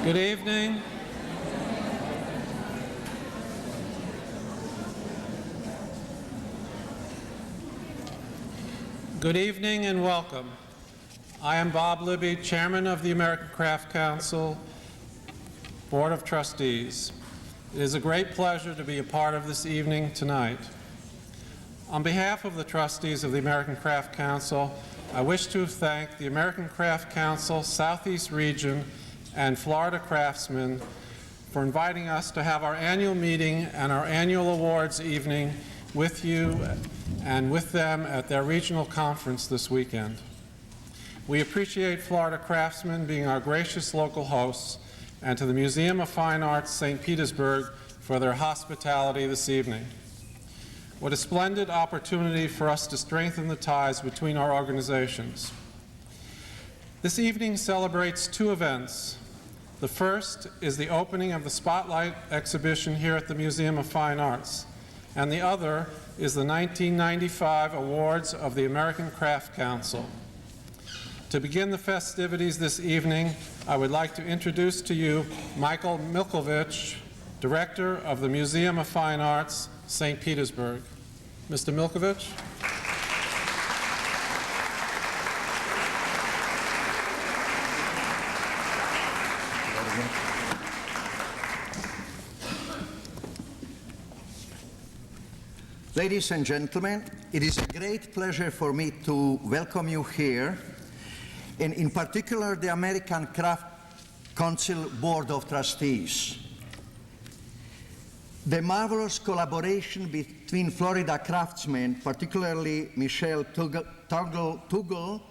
Good evening. Good evening and welcome. I am Bob Libby, Chairman of the American Craft Council Board of Trustees. It is a great pleasure to be a part of this evening tonight. On behalf of the trustees of the American Craft Council, I wish to thank the American Craft Council Southeast Region and Florida Craftsmen for inviting us to have our annual meeting and our annual awards evening with you and with them at their regional conference this weekend. We appreciate Florida Craftsmen being our gracious local hosts, and to the Museum of Fine Arts, St. Petersburg, for their hospitality this evening. What a splendid opportunity for us to strengthen the ties between our organizations. This evening celebrates two events. The first is the opening of the Spotlight exhibition here at the Museum of Fine Arts, and the other is the 1995 Awards of the American Craft Council. To begin the festivities this evening, I would like to introduce to you Michael Milkovich, Director of the Museum of Fine Arts, St. Petersburg. Mr. Milkovich. Ladies and gentlemen, it is a great pleasure for me to welcome you here, and in particular the American Craft Council Board of Trustees. The marvelous collaboration between Florida craftsmen, particularly Michelle Tuggle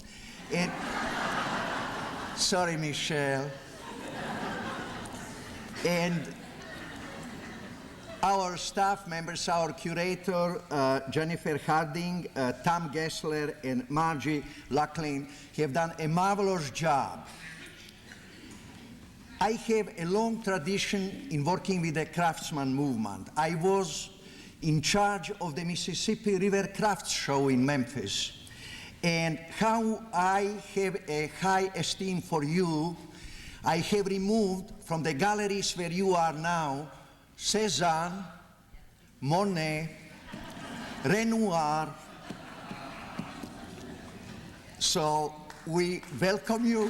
and sorry, Michelle, and our staff members, our curator, Jennifer Harding, Tom Gessler, and Margie Laughlin, have done a marvelous job. I have a long tradition in working with the craftsman movement. I was in charge of the Mississippi River Crafts Show in Memphis. And how I have a high esteem for you, I have removed from the galleries where you are now Cézanne, Monet, Renoir. So we welcome you.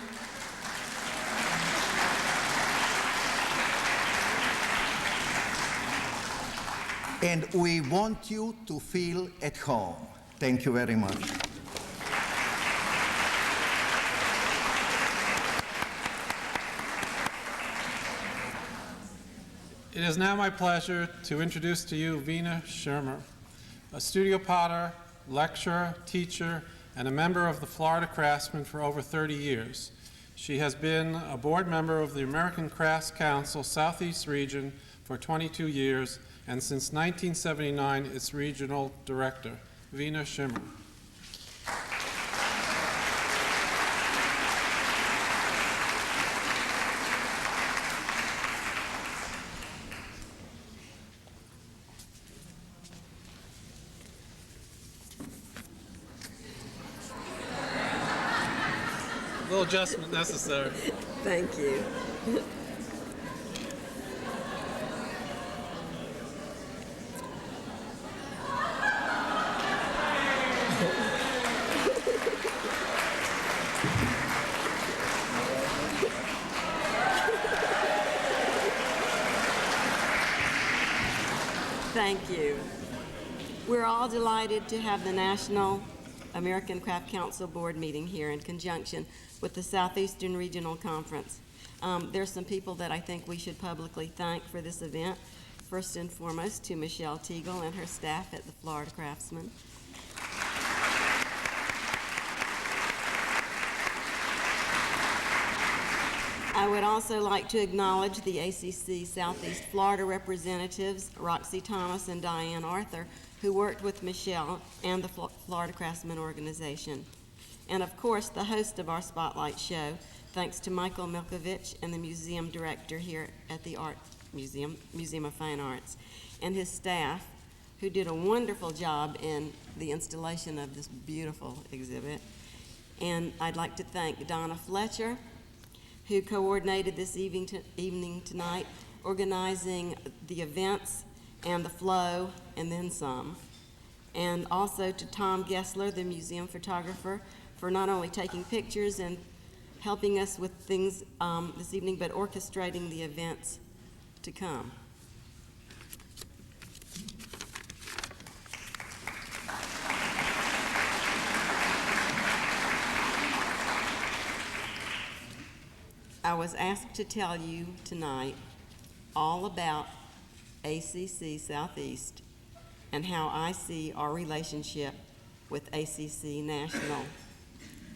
And we want you to feel at home. Thank you very much. It is now my pleasure to introduce to you Vina Shermer, a studio potter, lecturer, teacher, and a member of the Florida Craftsmen for over 30 years. She has been a board member of the American Crafts Council Southeast Region for 22 years, and since 1979, its regional director. Vina Shermer. A little adjustment necessary. Thank you. Thank you. We're all delighted to have the National American Craft Council Board meeting here in conjunction with the Southeastern Regional Conference. There's some people that I think we should publicly thank for this event. First and foremost, to Michelle Teagle and her staff at the Florida Craftsmen. I would also like to acknowledge the ACC Southeast Florida representatives, Roxy Thomas and Diane Arthur, who worked with Michelle and the Florida Craftsman Organization. And of course, the host of our Spotlight show, thanks to Michael Milkovich and the museum director here at the Art Museum, Museum of Fine Arts, and his staff, who did a wonderful job in the installation of this beautiful exhibit. And I'd like to thank Donna Fletcher, who coordinated this evening tonight, organizing the events and the flow, and then some. And also to Tom Gessler, the museum photographer, for not only taking pictures and helping us with things this evening, but orchestrating the events to come. I was asked to tell you tonight all about ACC Southeast and how I see our relationship with ACC National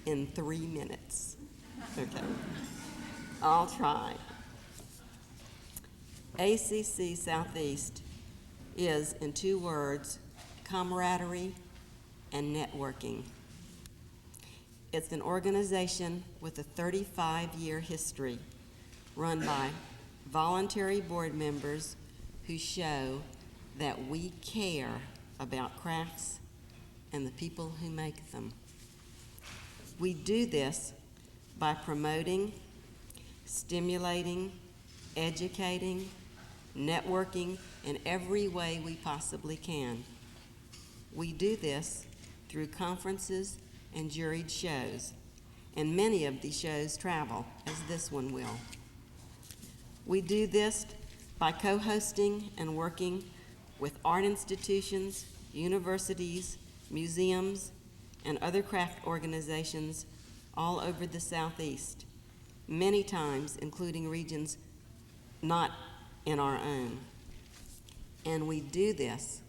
in 3 minutes. Okay, I'll try. ACC Southeast is, in 2 words, camaraderie and networking. It's an organization with a 35-year history run by voluntary board members who show that we care about crafts and the people who make them. We do this by promoting, stimulating, educating, networking in every way we possibly can. We do this through conferences and juried shows, and many of these shows travel, as this one will. We do this by co-hosting and working with art institutions, universities, museums, and other craft organizations all over the Southeast, many times including regions not in our own. And we do this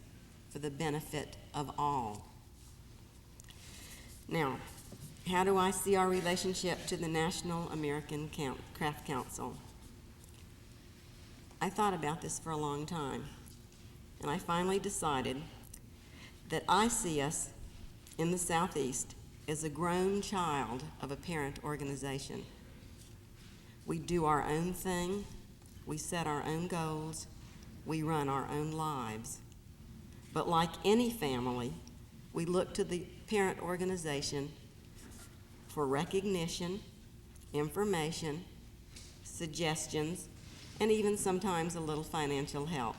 for the benefit of all. Now, how do I see our relationship to the National American Craft Council? I thought about this for a long time, and I finally decided that I see us in the Southeast as a grown child of a parent organization. We do our own thing, we set our own goals, we run our own lives. But like any family, we look to the parent organization for recognition, information, suggestions, and even sometimes a little financial help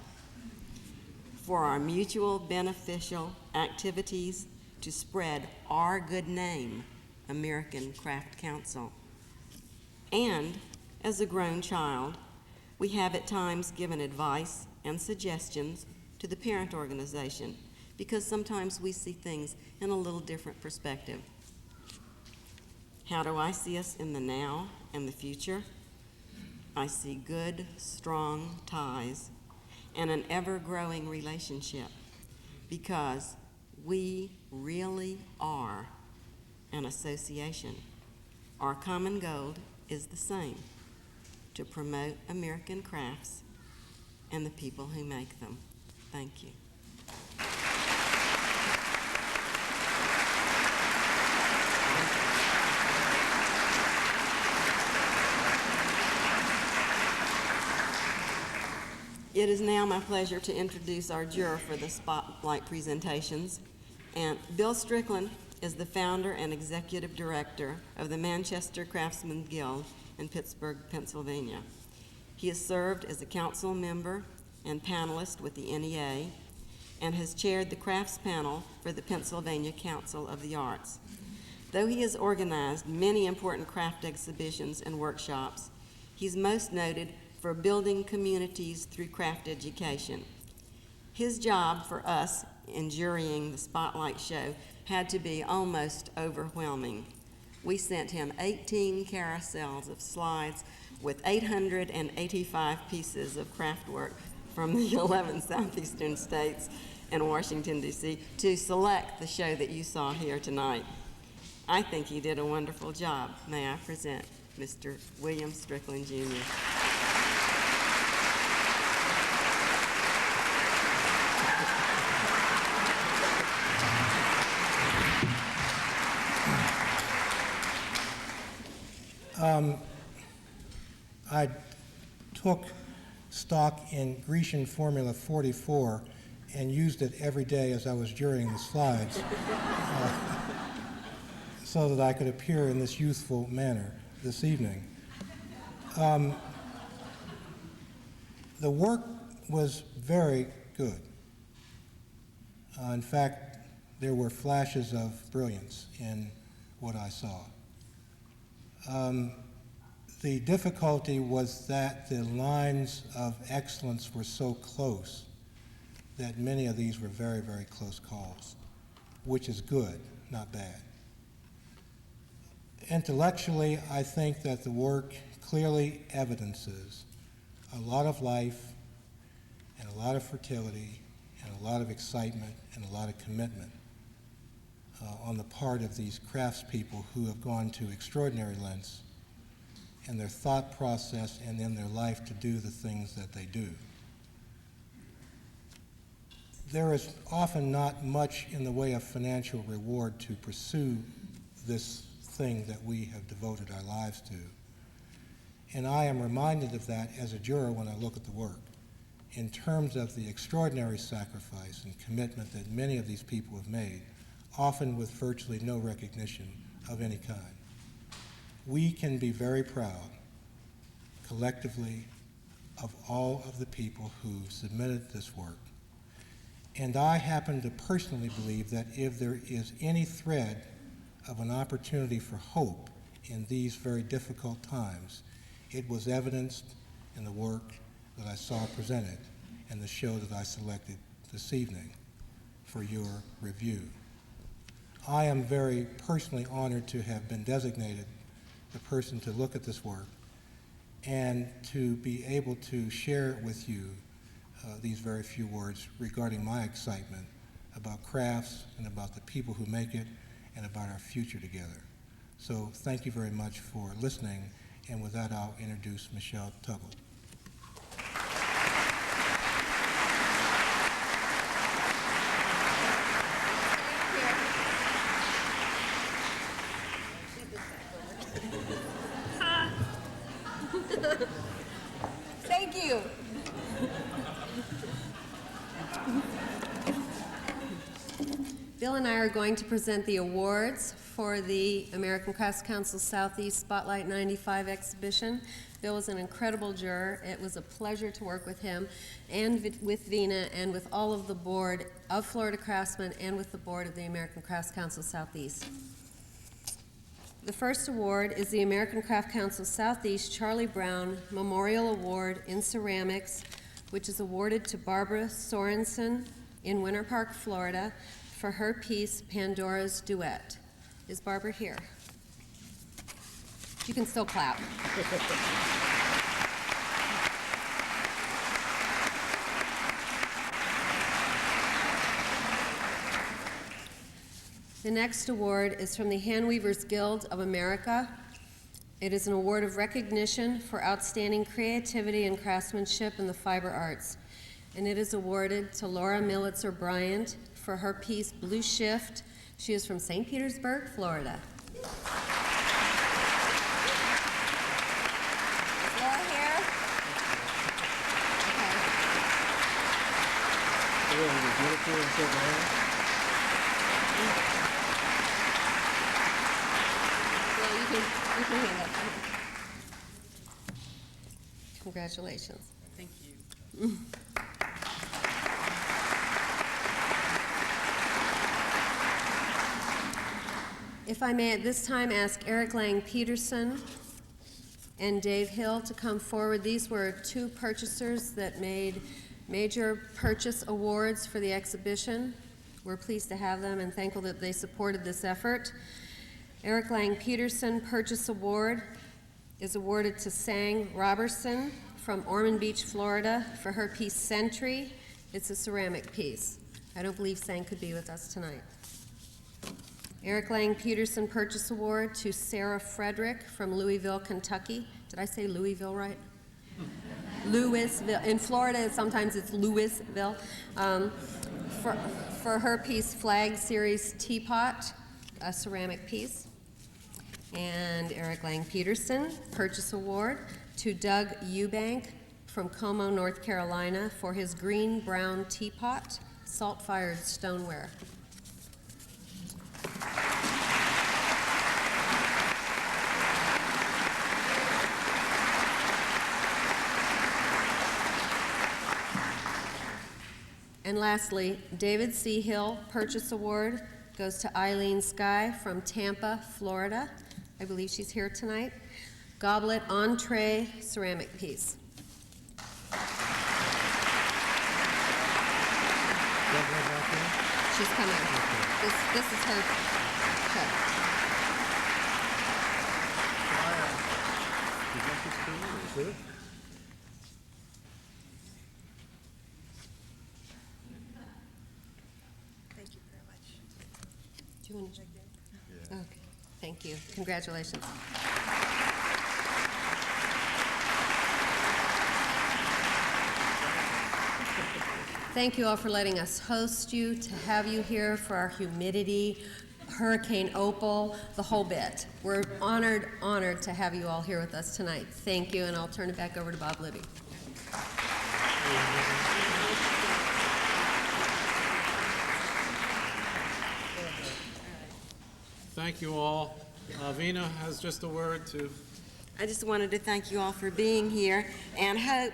for our mutual beneficial activities to spread our good name, American Craft Council. And as a grown child, we have at times given advice and suggestions to the parent organization because sometimes we see things in a little different perspective. How do I see us in the now and the future? I see good, strong ties and an ever-growing relationship because we really are an association. Our common goal is the same, to promote American crafts and the people who make them. Thank you. It is now my pleasure to introduce our juror for the spotlight presentations. And Bill Strickland is the founder and executive director of the Manchester Craftsman Guild in Pittsburgh, Pennsylvania. He has served as a council member and panelist with the NEA and has chaired the crafts panel for the Pennsylvania Council of the Arts. Though he has organized many important craft exhibitions and workshops, he's most noted for building communities through craft education. His job for us in jurying the Spotlight show had to be almost overwhelming. We sent him 18 carousels of slides with 885 pieces of craft work from the 11 southeastern states and Washington, D.C. to select the show that you saw here tonight. I think he did a wonderful job. May I present Mr. William Strickland, Jr. I took stock in Grecian Formula 44 and used it every day as I was jurying the slides so that I could appear in this youthful manner this evening. The work was very good. In fact, there were flashes of brilliance in what I saw. The difficulty was that the lines of excellence were so close that many of these were very, very close calls, which is good, not bad. Intellectually, I think that the work clearly evidences a lot of life and a lot of fertility and a lot of excitement and a lot of commitment on the part of these craftspeople who have gone to extraordinary lengths in their thought process and in their life to do the things that they do. There is often not much in the way of financial reward to pursue this thing that we have devoted our lives to. And I am reminded of that as a juror when I look at the work, in terms of the extraordinary sacrifice and commitment that many of these people have made, often with virtually no recognition of any kind. We can be very proud, collectively, of all of the people who submitted this work. And I happen to personally believe that if there is any thread of an opportunity for hope in these very difficult times, it was evidenced in the work that I saw presented and the show that I selected this evening for your review. I am very personally honored to have been designated the person to look at this work and to be able to share with you these very few words regarding my excitement about crafts and about the people who make it and about our future together. So thank you very much for listening, and with that I'll introduce Michelle Tuggle. Thank you. Bill and I are going to present the awards for the American Crafts Council Southeast Spotlight 95 exhibition. Bill was an incredible juror. It was a pleasure to work with him and with Vina and with all of the board of Florida Craftsmen and with the board of the American Crafts Council Southeast. The first award is the American Craft Council Southeast Charlie Brown Memorial Award in Ceramics, which is awarded to Barbara Sorensen in Winter Park, Florida, for her piece, Pandora's Duet. Is Barbara here? You can still clap. The next award is from the Handweavers Guild of America. It is an award of recognition for outstanding creativity and craftsmanship in the fiber arts. And it is awarded to Laura Millitzer Bryant for her piece, Blue Shift. She is from St. Petersburg, Florida. Is Laura here? Well, you can hand it. Congratulations. Thank you. If I may at this time ask Eric Lang Peterson and Dave Hill to come forward. These were two purchasers that made major purchase awards for the exhibition. We're pleased to have them and thankful that they supported this effort. Eric Lang Peterson Purchase Award is awarded to Sang Robertson from Ormond Beach, Florida, for her piece Sentry. It's a ceramic piece. I don't believe Sang could be with us tonight. Eric Lang Peterson Purchase Award to Sarah Frederick from Louisville, Kentucky. Did I say Louisville right? Louisville. In Florida, sometimes it's Louisville. For her piece Flag Series Teapot, a ceramic piece. And Eric Lang Peterson Purchase Award to Doug Eubank from Como, North Carolina, for his green-brown teapot, salt-fired stoneware. And lastly, David C. Hill Purchase Award goes to Eileen Skye from Tampa, Florida. I believe she's here tonight. Goblet Entree ceramic piece. She's coming. This is her cup. Thank you very much. Do you want to? Okay, thank you. Congratulations. Thank you all for letting us host you, to have you here for our humidity, Hurricane Opal, the whole bit. We're honored to have you all here with us tonight. Thank you, and I'll turn it back over to Bob Libby. Thank you all. Vina has just a word to. I just wanted to thank you all for being here, and hope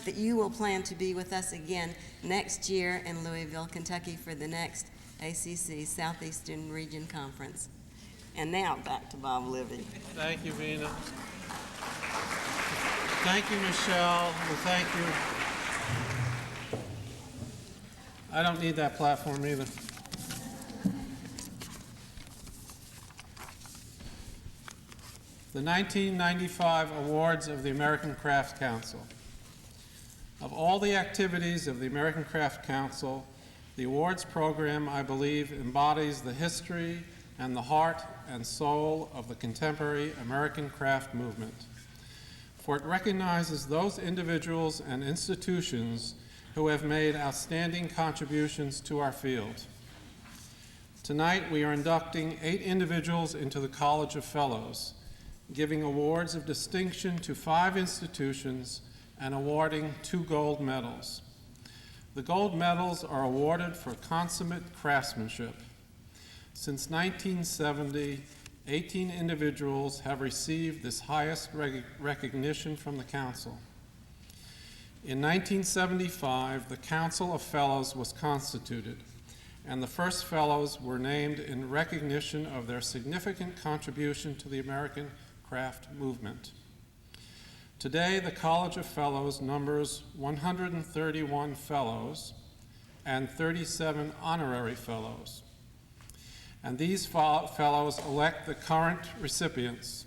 that you will plan to be with us again next year in Louisville, Kentucky for the next ACC Southeastern Region Conference. And now back to Bob Libby. Thank you, Vina. Thank you, Michelle. Well, thank you. I don't need that platform either. The 1995 Awards of the American Craft Council. Of all the activities of the American Craft Council, the awards program, I believe, embodies the history and the heart and soul of the contemporary American craft movement. For it recognizes those individuals and institutions who have made outstanding contributions to our field. Tonight, we are inducting 8 individuals into the College of Fellows, giving awards of distinction to 5 institutions and awarding 2 gold medals. The gold medals are awarded for consummate craftsmanship. Since 1970, 18 individuals have received this highest recognition from the Council. In 1975, the Council of Fellows was constituted, and the first fellows were named in recognition of their significant contribution to the American craft movement. Today, the College of Fellows numbers 131 fellows and 37 honorary fellows. And these fellows elect the current recipients.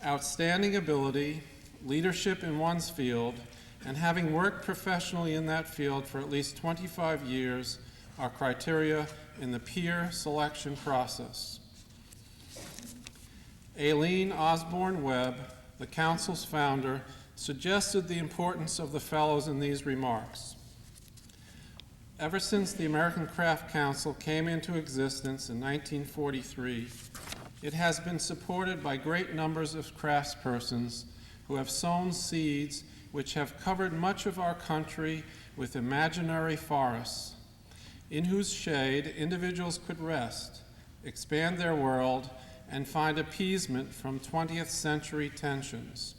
Outstanding ability, leadership in one's field, and having worked professionally in that field for at least 25 years are criteria in the peer selection process. Aileen Osborne Webb, the Council's founder, suggested the importance of the fellows in these remarks. Ever since the American Craft Council came into existence in 1943, it has been supported by great numbers of craftspersons who have sown seeds which have covered much of our country with imaginary forests, in whose shade individuals could rest, expand their world, and find appeasement from 20th century tensions.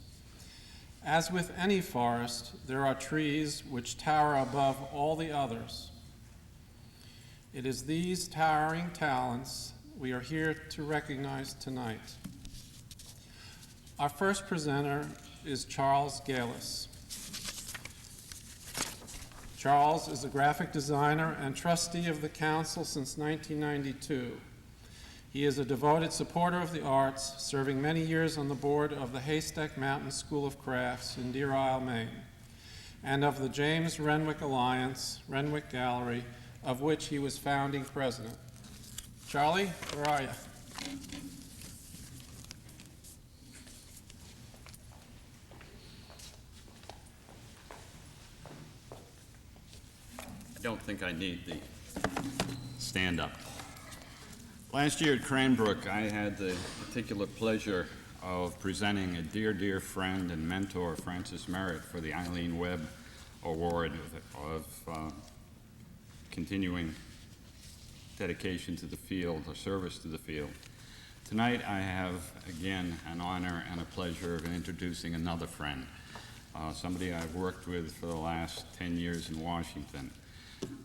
As with any forest, there are trees which tower above all the others. It is these towering talents we are here to recognize tonight. Our first presenter is Charles Galis. Charles is a graphic designer and trustee of the Council since 1992. He is a devoted supporter of the arts, serving many years on the board of the Haystack Mountain School of Crafts in Deer Isle, Maine, and of the James Renwick Alliance, Renwick Gallery, of which he was founding president. Charlie, where are you? I don't think I need the stand-up. Last year at Cranbrook, I had the particular pleasure of presenting a dear, dear friend and mentor, Francis Merritt, for the Eileen Webb Award of continuing dedication to the field, or service to the field. Tonight, I have, again, an honor and a pleasure of introducing another friend, somebody I've worked with for the last 10 years in Washington.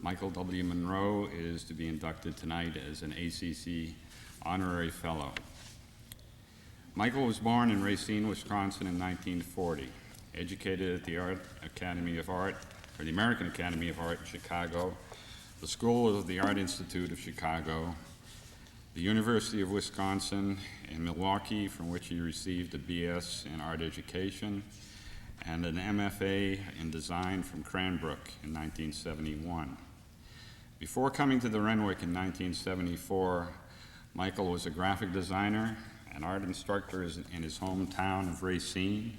Michael W. Monroe is to be inducted tonight as an ACC Honorary Fellow. Michael was born in Racine, Wisconsin in 1940, educated at the American Academy of Art in Chicago, the School of the Art Institute of Chicago, the University of Wisconsin in Milwaukee, from which he received a BS in art education, and an MFA in design from Cranbrook in 1971. Before coming to the Renwick in 1974, Michael was a graphic designer, an art instructor in his hometown of Racine,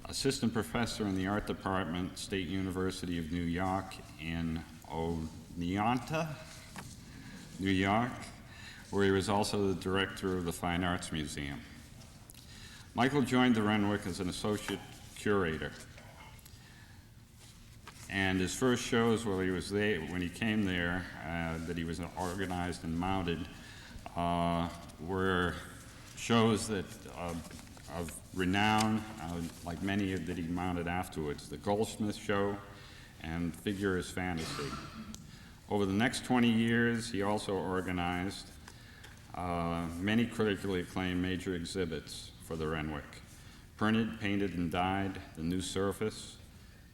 assistant professor in the art department, State University of New York in Oneonta, New York, where he was also the director of the Fine Arts Museum. Michael joined the Renwick as an associate curator. And his first shows while he was there, when he came there, that he was organized and mounted, were shows that of renown, like many that he mounted afterwards, the Goldsmith Show and Figure is Fantasy. Over the next 20 years, he also organized many critically acclaimed major exhibits for the Renwick: Printed, Painted, and Dyed, The New Surface,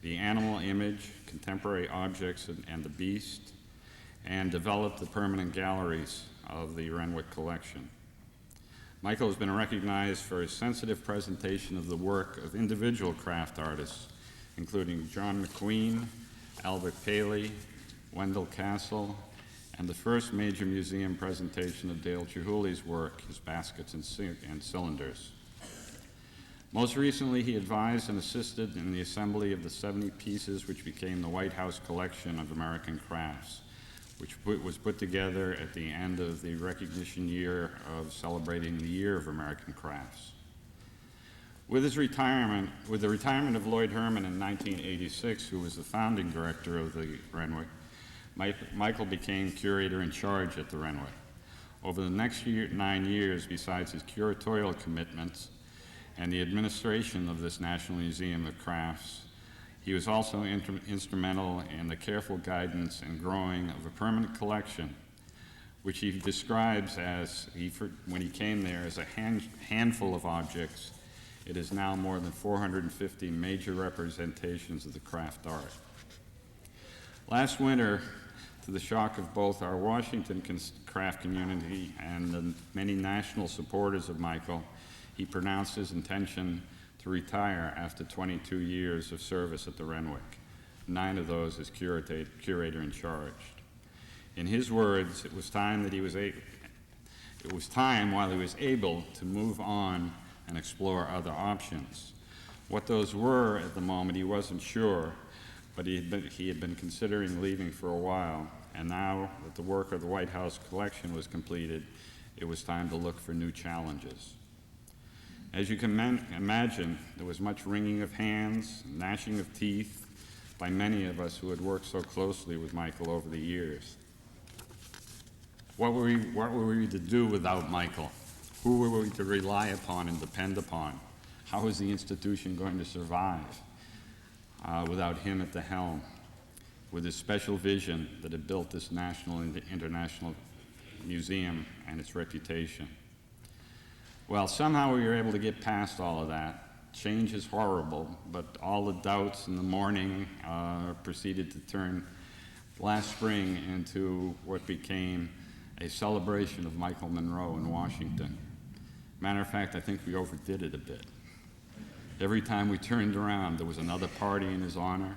The Animal Image, Contemporary Objects and the Beast, and developed the permanent galleries of the Renwick collection. Michael has been recognized for his sensitive presentation of the work of individual craft artists, including John McQueen, Albert Paley, Wendell Castle, and the first major museum presentation of Dale Chihuly's work, his baskets and cylinders. Most recently, he advised and assisted in the assembly of the 70 pieces which became the White House Collection of American Crafts, which was put together at the end of the recognition year of celebrating the Year of American Crafts. With the retirement of Lloyd Herman in 1986, who was the founding director of the Renwick, Michael became curator in charge at the Renwick. Over the next 9 years, besides his curatorial commitments and the administration of this National Museum of Crafts, he was also instrumental in the careful guidance and growing of a permanent collection, which he describes as, when he came there, as a handful of objects. It is now more than 450 major representations of the craft art. Last winter, to the shock of both our Washington craft community and the many national supporters of Michael, he pronounced his intention to retire after 22 years of service at the Renwick, 9 of those as curator in charge. In his words, it was time while he was able to move on and explore other options. What those were at the moment, he wasn't sure, but he had been considering leaving for a while, and now that the work of the White House collection was completed, it was time to look for new challenges. As you can imagine, there was much wringing of hands, gnashing of teeth by many of us who had worked so closely with Michael over the years. What were we to do without Michael? Who were we to rely upon and depend upon? How was the institution going to survive without him at the helm, with his special vision that had built this national and international museum and its reputation? Well, somehow we were able to get past all of that. Change is horrible, but all the doubts in the morning proceeded to turn last spring into what became a celebration of Michael Monroe in Washington. Matter of fact, I think we overdid it a bit. Every time we turned around, there was another party in his honor,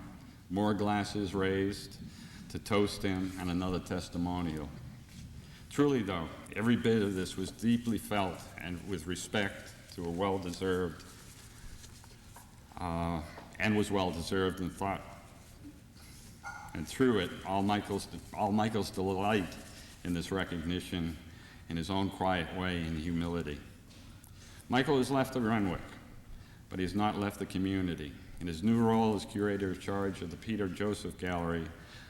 more glasses raised to toast him, and another testimonial. Truly, though, every bit of this was deeply felt and with respect to a well-deserved, and was well-deserved and thought. And through it, all Michael's delight in this recognition in his own quiet way and humility. Michael has left the Renwick, but he has not left the community. In his new role as curator in charge of the Peter Joseph Gallery,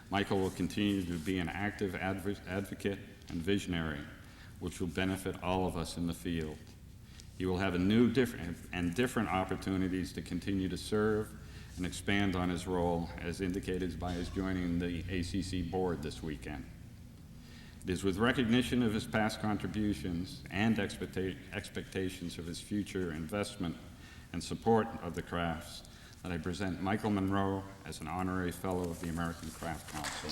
Michael will continue to be an active advocate and visionary, which will benefit all of us in the field. He will have different opportunities to continue to serve and expand on his role, as indicated by his joining the ACC board this weekend. It is with recognition of his past contributions and expectations of his future investment and support of the crafts that I present Michael Monroe as an honorary fellow of the American Craft Council.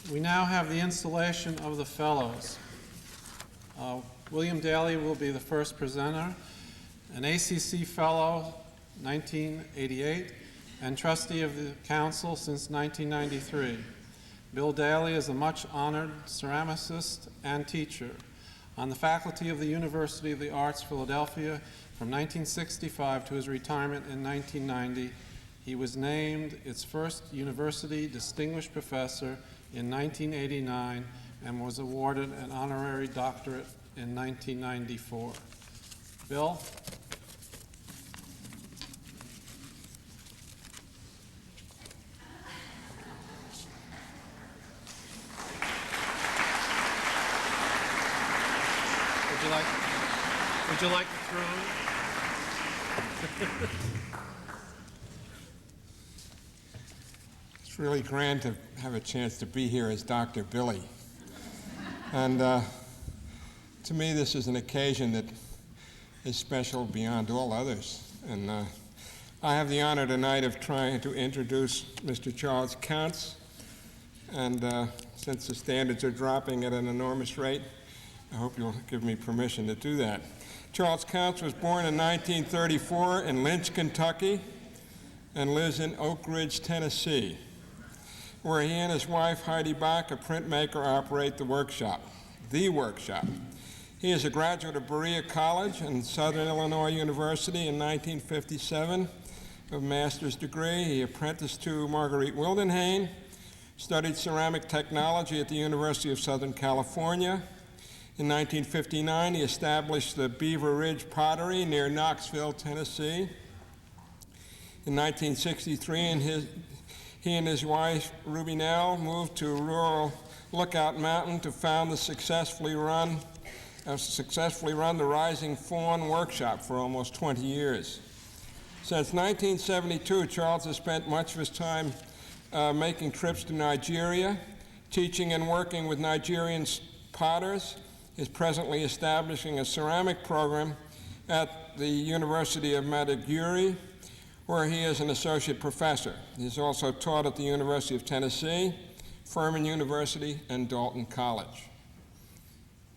We now have the installation of the fellows. William Daly will be the first presenter, an ACC Fellow, 1988, and trustee of the council since 1993. Bill Daly is a much-honored ceramicist and teacher on the faculty of the University of the Arts, Philadelphia, from 1965 to his retirement in 1990. He was named its first university distinguished professor in 1989 and was awarded an honorary doctorate in 1994. Bill? Would you like the throne? It's really grand to have a chance to be here as Dr. Billy. And to me, this is an occasion that is special beyond all others. And I have the honor tonight of trying to introduce Mr. Charles Counts. And since the standards are dropping at an enormous rate, I hope you'll give me permission to do that. Charles Counts was born in 1934 in Lynch, Kentucky, and lives in Oak Ridge, Tennessee, where he and his wife, Heidi Bach, a printmaker, operate the workshop. He is a graduate of Berea College and Southern Illinois University in 1957, a master's degree. He apprenticed to Marguerite Wildenhain, studied ceramic technology at the University of Southern California. In 1959, he established the Beaver Ridge Pottery near Knoxville, Tennessee. In 1963, he and his wife, Ruby Nell, moved to rural Lookout Mountain to found the successfully run the Rising Fawn Workshop for almost 20 years. Since 1972, Charles has spent much of his time making trips to Nigeria, teaching and working with Nigerian potters. Is presently establishing a ceramic program at the University of Maiduguri, where he is an associate professor. He's also taught at the University of Tennessee, Furman University, and Dalton College.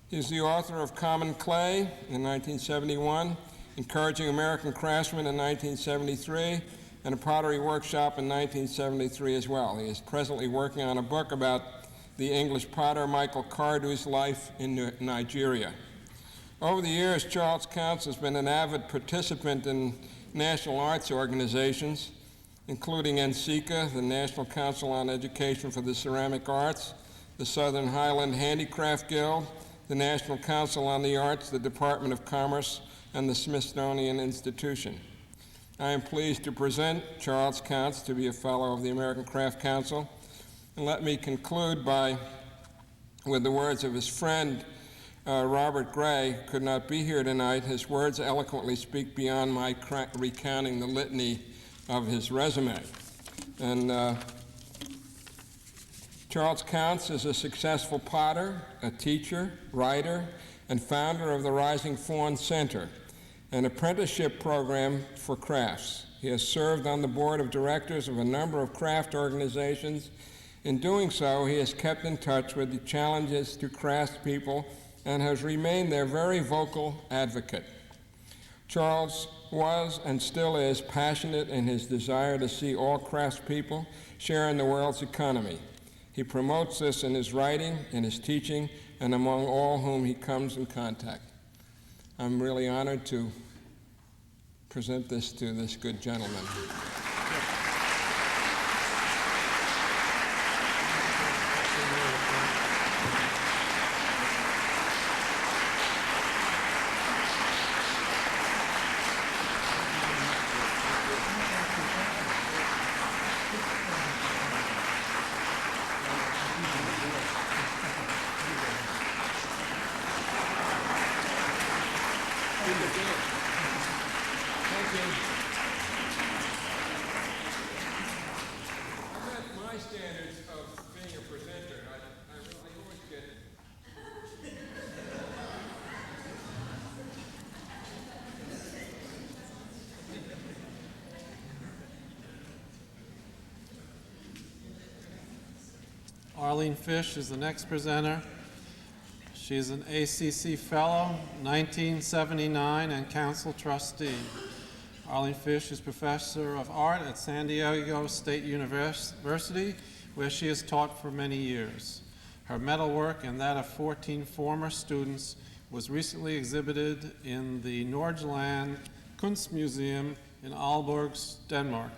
He's the author of Common Clay in 1971, Encouraging American Craftsmen in 1973, and a Pottery Workshop in 1973 as well. He is presently working on a book about the English potter Michael Cardew's life in Nigeria. Over the years, Charles Counts has been an avid participant in national arts organizations, including NCECA, the National Council on Education for the Ceramic Arts, the Southern Highland Handicraft Guild, the National Council on the Arts, the Department of Commerce, and the Smithsonian Institution. I am pleased to present Charles Counts to be a Fellow of the American Craft Council. And let me conclude with the words of his friend, Robert Gray, who could not be here tonight. His words eloquently speak beyond my recounting the litany of his resume. And Charles Counts is a successful potter, a teacher, writer, and founder of the Rising Fawn Center, an apprenticeship program for crafts. He has served on the board of directors of a number of craft organizations. In doing so, he has kept in touch with the challenges to craftspeople and has remained their very vocal advocate. Charles was and still is passionate in his desire to see all craftspeople share in the world's economy. He promotes this in his writing, in his teaching, and among all whom he comes in contact. I'm really honored to present this to this good gentleman. My standards of being a presenter, I always get Arlene Fish is the next presenter. She is an ACC Fellow, 1979, and Council Trustee. Arlene Fish is Professor of Art at San Diego State University, where she has taught for many years. Her metalwork and that of 14 former students was recently exhibited in the Nordjylland Kunstmuseum in Aalborg, Denmark,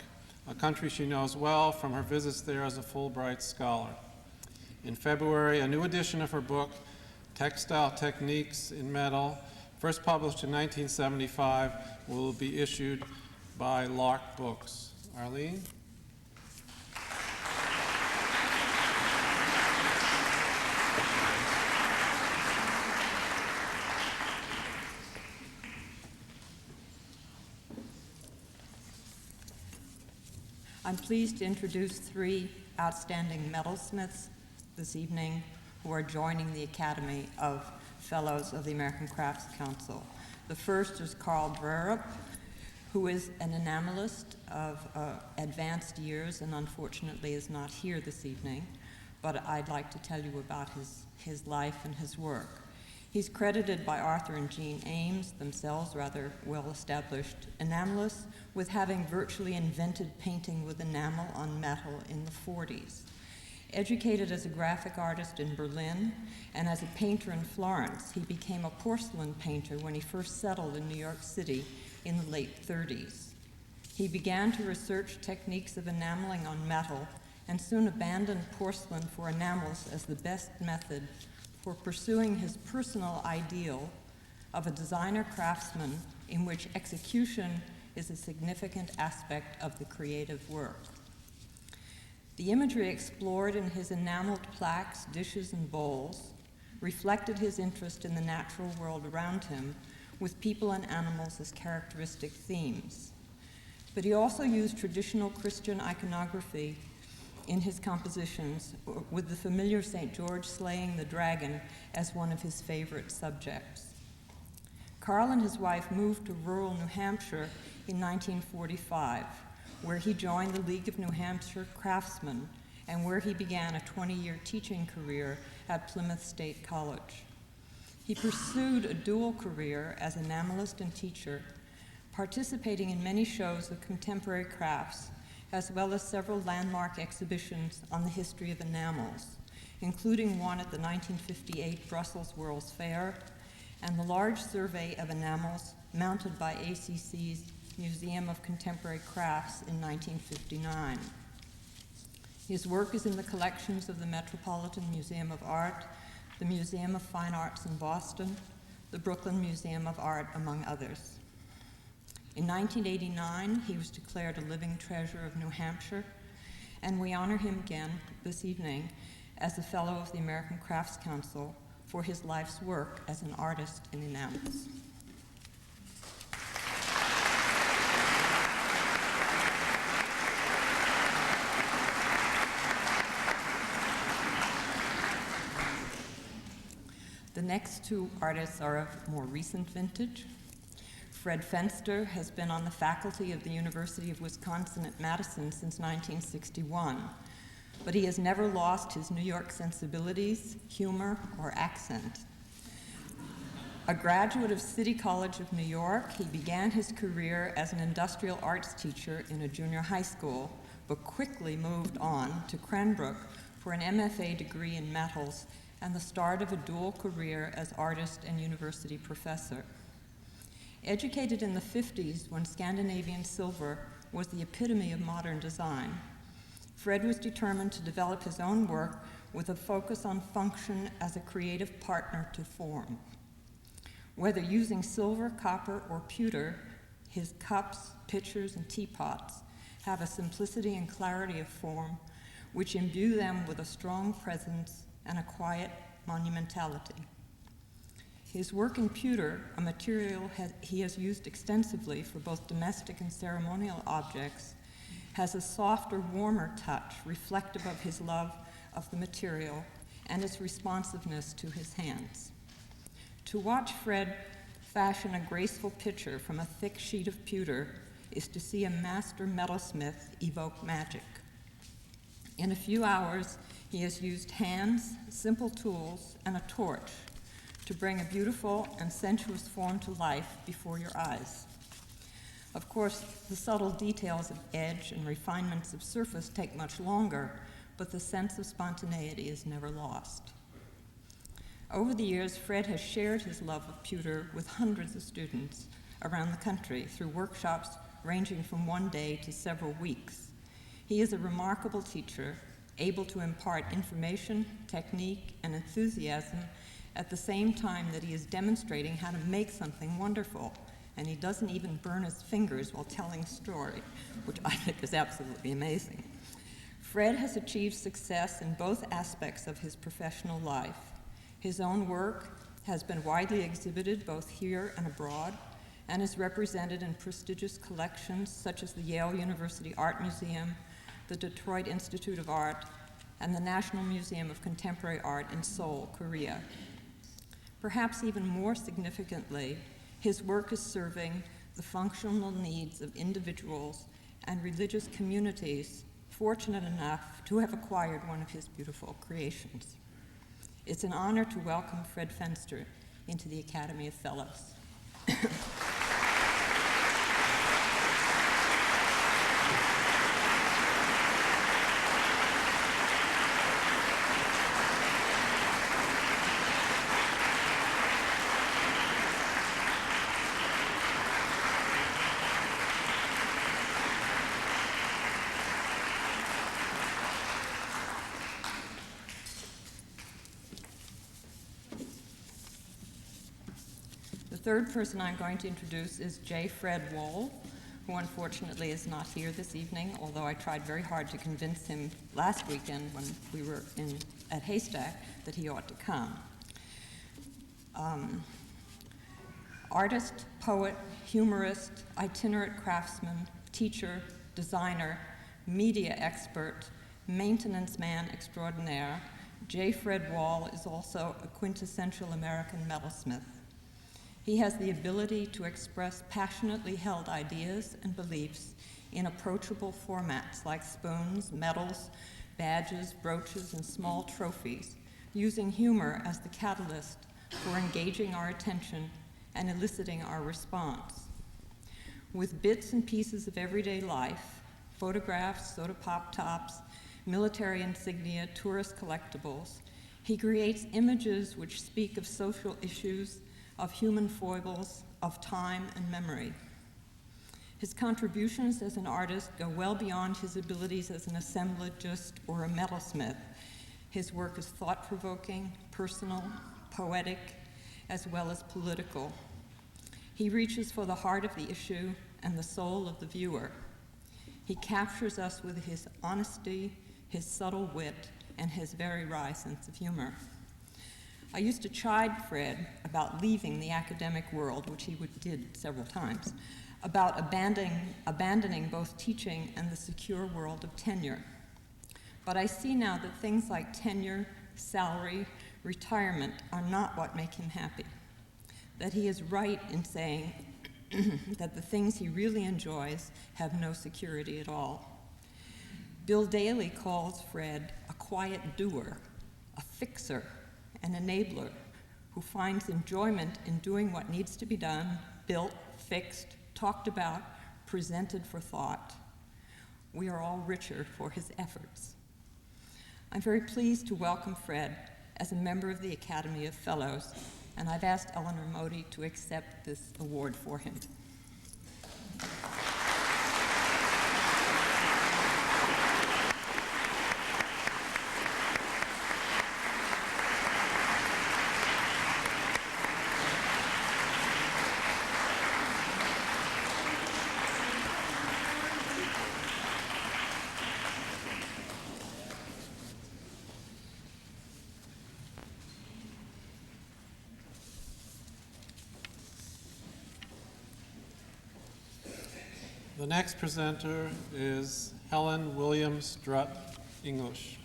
a country she knows well from her visits there as a Fulbright scholar. In February, a new edition of her book, Textile Techniques in Metal, first published in 1975, will be issued by Lark Books. Arlene? I'm pleased to introduce three outstanding metalsmiths this evening who are joining the Academy of Fellows of the American Crafts Council. The first is Carl Brerup, who is an enamelist of advanced years and unfortunately is not here this evening, but I'd like to tell you about his life and his work. He's credited by Arthur and Jean Ames, themselves rather well-established enamelists, with having virtually invented painting with enamel on metal in the 40s. Educated as a graphic artist in Berlin and as a painter in Florence, he became a porcelain painter when he first settled in New York City in the late 30s. He began to research techniques of enameling on metal and soon abandoned porcelain for enamels as the best method for pursuing his personal ideal of a designer craftsman in which execution is a significant aspect of the creative work. The imagery explored in his enameled plaques, dishes, and bowls reflected his interest in the natural world around him, with people and animals as characteristic themes. But he also used traditional Christian iconography in his compositions, with the familiar St. George slaying the dragon as one of his favorite subjects. Carl and his wife moved to rural New Hampshire in 1945, where he joined the League of New Hampshire Craftsmen and where he began a 20-year teaching career at Plymouth State College. He pursued a dual career as enamelist and teacher, participating in many shows of contemporary crafts, as well as several landmark exhibitions on the history of enamels, including one at the 1958 Brussels World's Fair and the large survey of enamels mounted by ACC's Museum of Contemporary Crafts in 1959. His work is in the collections of the Metropolitan Museum of Art, the Museum of Fine Arts in Boston, the Brooklyn Museum of Art, among others. In 1989, he was declared a living treasure of New Hampshire, and we honor him again this evening as a Fellow of the American Crafts Council for his life's work as an artist in enamels. The next two artists are of more recent vintage. Fred Fenster has been on the faculty of the University of Wisconsin at Madison since 1961, but he has never lost his New York sensibilities, humor, or accent. A graduate of City College of New York, he began his career as an industrial arts teacher in a junior high school, but quickly moved on to Cranbrook for an MFA degree in metals and the start of a dual career as artist and university professor. Educated in the 50s when Scandinavian silver was the epitome of modern design, Fred was determined to develop his own work with a focus on function as a creative partner to form. Whether using silver, copper, or pewter, his cups, pitchers, and teapots have a simplicity and clarity of form which imbue them with a strong presence and a quiet monumentality. His work in pewter, a material he has used extensively for both domestic and ceremonial objects, has a softer, warmer touch reflective of his love of the material and its responsiveness to his hands. To watch Fred fashion a graceful pitcher from a thick sheet of pewter is to see a master metalsmith evoke magic. In a few hours, he has used hands, simple tools, and a torch to bring a beautiful and sensuous form to life before your eyes. Of course, the subtle details of edge and refinements of surface take much longer, but the sense of spontaneity is never lost. Over the years, Fred has shared his love of pewter with hundreds of students around the country through workshops ranging from one day to several weeks. He is a remarkable teacher, able to impart information, technique, and enthusiasm at the same time that he is demonstrating how to make something wonderful. And he doesn't even burn his fingers while telling a story, which I think is absolutely amazing. Fred has achieved success in both aspects of his professional life. His own work has been widely exhibited both here and abroad, and is represented in prestigious collections such as the Yale University Art Museum, the Detroit Institute of Art, and the National Museum of Contemporary Art in Seoul, Korea. Perhaps even more significantly, his work is serving the functional needs of individuals and religious communities fortunate enough to have acquired one of his beautiful creations. It's an honor to welcome Fred Fenster into the Academy of Fellows. The third person I'm going to introduce is J. Fred Wall, who unfortunately is not here this evening, although I tried very hard to convince him last weekend when we were at Haystack that he ought to come. Artist, poet, humorist, itinerant craftsman, teacher, designer, media expert, maintenance man extraordinaire, J. Fred Wall is also a quintessential American metalsmith. He has the ability to express passionately held ideas and beliefs in approachable formats like spoons, medals, badges, brooches, and small trophies, using humor as the catalyst for engaging our attention and eliciting our response. With bits and pieces of everyday life, photographs, soda pop tops, military insignia, tourist collectibles, he creates images which speak of social issues, of human foibles, of time and memory. His contributions as an artist go well beyond his abilities as an assemblagist or a metalsmith. His work is thought-provoking, personal, poetic, as well as political. He reaches for the heart of the issue and the soul of the viewer. He captures us with his honesty, his subtle wit, and his very wry sense of humor. I used to chide Fred about leaving the academic world, which he did several times, about abandoning both teaching and the secure world of tenure. But I see now that things like tenure, salary, retirement are not what make him happy. That he is right in saying that the things he really enjoys have no security at all. Bill Daley calls Fred a quiet doer, a fixer, an enabler who finds enjoyment in doing what needs to be done, built, fixed, talked about, presented for thought. We are all richer for his efforts. I'm very pleased to welcome Fred as a member of the Academy of Fellows and I've asked Eleanor Modi to accept this award for him. The next presenter is Helen Williams Drutt English.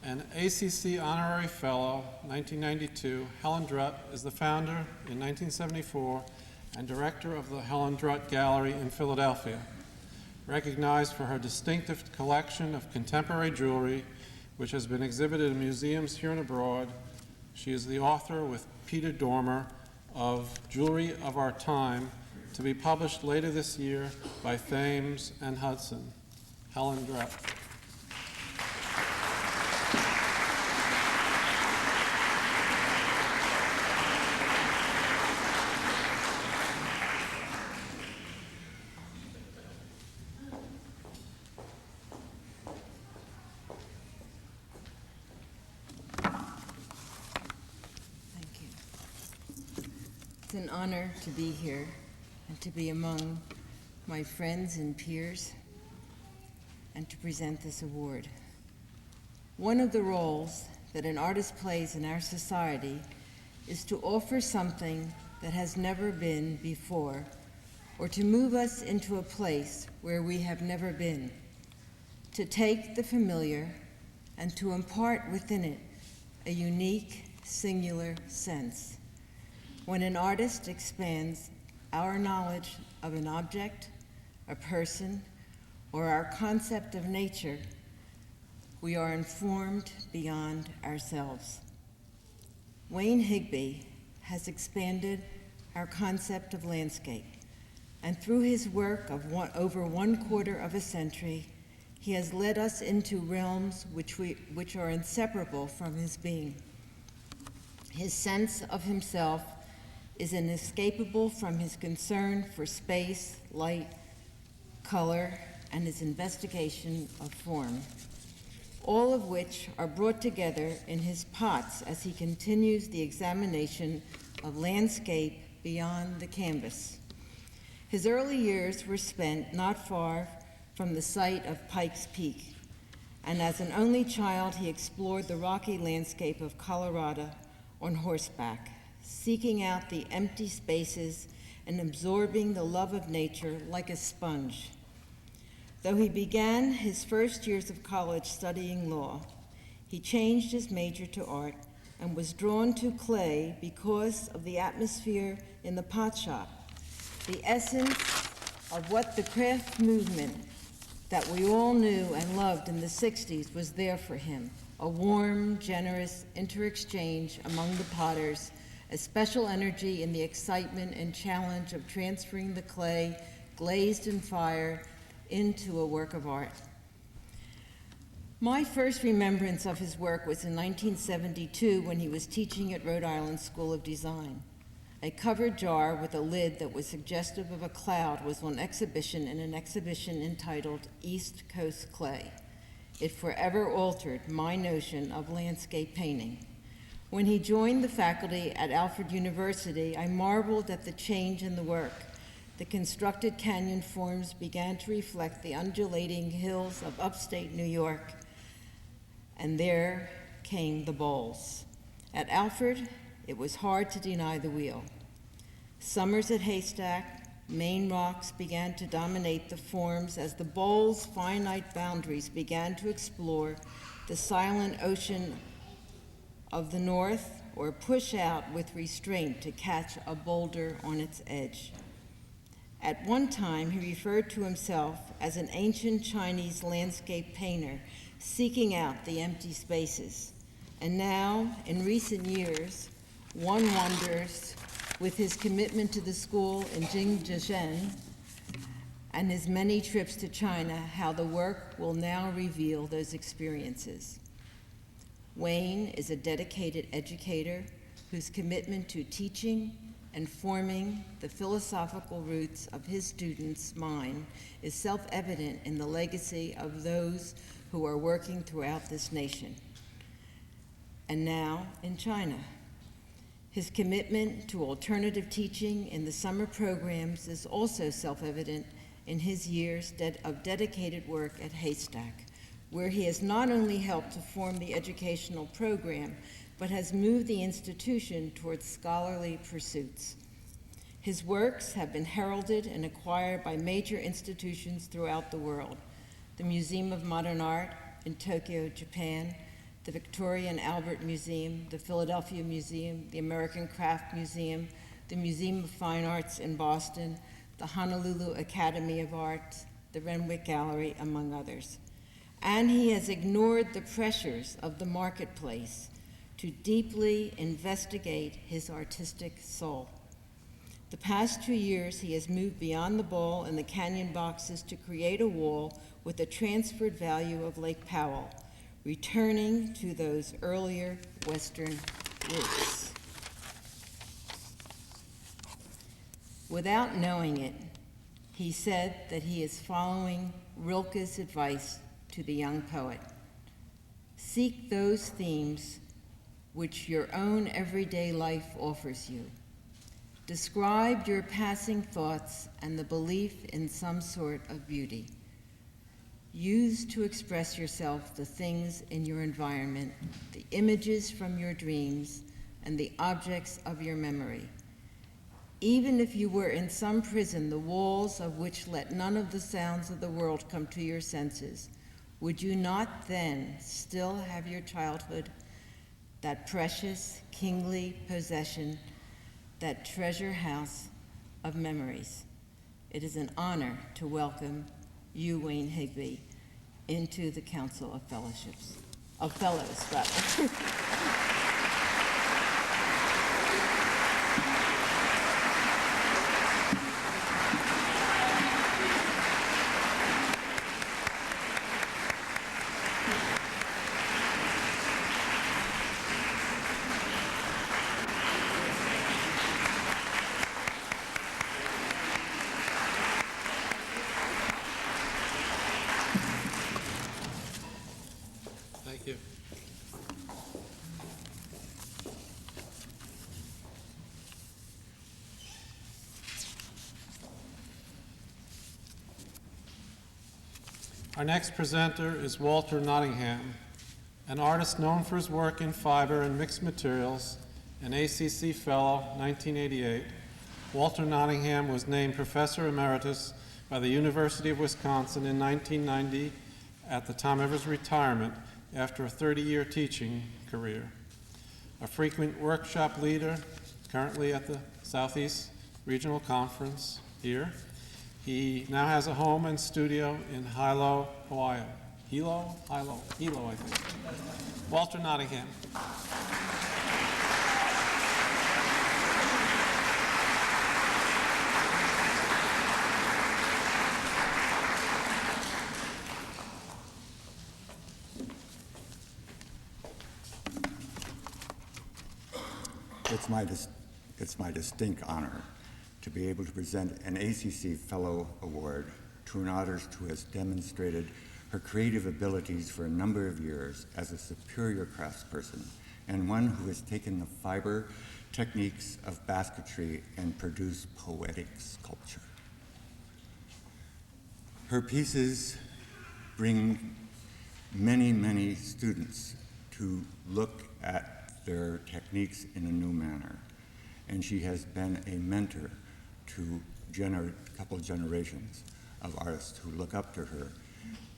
An ACC Honorary Fellow, 1992, Helen Drutt is the founder in 1974 and director of the Helen Drutt Gallery in Philadelphia. Recognized for her distinctive collection of contemporary jewelry, which has been exhibited in museums here and abroad, she is the author with Peter Dormer of Jewelry of Our Time, to be published later this year by Thames and Hudson. Helen Drutt. Thank you. It's an honor to be here and to be among my friends and peers and to present this award. One of the roles that an artist plays in our society is to offer something that has never been before, or to move us into a place where we have never been, to take the familiar and to impart within it a unique, singular sense. When an artist expands our knowledge of an object, a person, or our concept of nature, we are informed beyond ourselves. Wayne Higbee has expanded our concept of landscape, and through his work of over 1/4 of a century, he has led us into realms which are inseparable from his being. His sense of himself is inescapable from his concern for space, light, color, and his investigation of form, all of which are brought together in his pots as he continues the examination of landscape beyond the canvas. His early years were spent not far from the site of Pikes Peak, and as an only child, he explored the rocky landscape of Colorado on horseback, seeking out the empty spaces and absorbing the love of nature like a sponge. Though he began his first years of college studying law, he changed his major to art and was drawn to clay because of the atmosphere in the pot shop, the essence of what the craft movement that we all knew and loved in the 60s was there for him, a warm, generous inter-exchange among the potters, a special energy in the excitement and challenge of transferring the clay, glazed in fire, into a work of art. My first remembrance of his work was in 1972 when he was teaching at Rhode Island School of Design. A covered jar with a lid that was suggestive of a cloud was on exhibition in an exhibition entitled East Coast Clay. It forever altered my notion of landscape painting. When he joined the faculty at Alfred University, I marveled at the change in the work. The constructed canyon forms began to reflect the undulating hills of upstate New York, and there came the bowls. At Alfred, it was hard to deny the wheel. Summers at Haystack, Maine rocks began to dominate the forms as the bowl's finite boundaries began to explore the silent ocean of the north or push out with restraint to catch a boulder on its edge. At one time, he referred to himself as an ancient Chinese landscape painter seeking out the empty spaces. And now, in recent years, one wonders, with his commitment to the school in Jingzhen and his many trips to China, how the work will now reveal those experiences. Wayne is a dedicated educator whose commitment to teaching and forming the philosophical roots of his students' mind is self-evident in the legacy of those who are working throughout this nation, and now in China. His commitment to alternative teaching in the summer programs is also self-evident in his years of dedicated work at Haystack, where he has not only helped to form the educational program, but has moved the institution towards scholarly pursuits. His works have been heralded and acquired by major institutions throughout the world: the Museum of Modern Art in Tokyo, Japan, the Victoria and Albert Museum, the Philadelphia Museum, the American Craft Museum, the Museum of Fine Arts in Boston, the Honolulu Academy of Arts, the Renwick Gallery, among others. And he has ignored the pressures of the marketplace to deeply investigate his artistic soul. The past 2 years, he has moved beyond the ball and the canyon boxes to create a wall with the transferred value of Lake Powell, returning to those earlier Western roots. Without knowing it, he said that he is following Rilke's advice to the young poet: seek those themes which your own everyday life offers you. Describe your passing thoughts and the belief in some sort of beauty. Use to express yourself the things in your environment, the images from your dreams, and the objects of your memory. Even if you were in some prison, the walls of which let none of the sounds of the world come to your senses, would you not then still have your childhood, that precious, kingly possession, that treasure house of memories? It is an honor to welcome you, Wayne Higbee, into the Council of Fellows, rather. Thank you. Our next presenter is Walter Nottingham, an artist known for his work in fiber and mixed materials, an ACC Fellow, 1988. Walter Nottingham was named Professor Emeritus by the University of Wisconsin in 1990 at the time of his retirement after a 30-year teaching career. A frequent workshop leader, currently at the Southeast Regional Conference here. He now has a home and studio in Hilo, Hawaii. Hilo, I think. Walter Nottingham. It's my distinct honor to be able to present an ACC Fellow Award to an artist who has demonstrated her creative abilities for a number of years as a superior craftsperson, and one who has taken the fiber techniques of basketry and produced poetic sculpture. Her pieces bring many, many students to look at their techniques in a new manner. And she has been a mentor to a couple of generations of artists who look up to her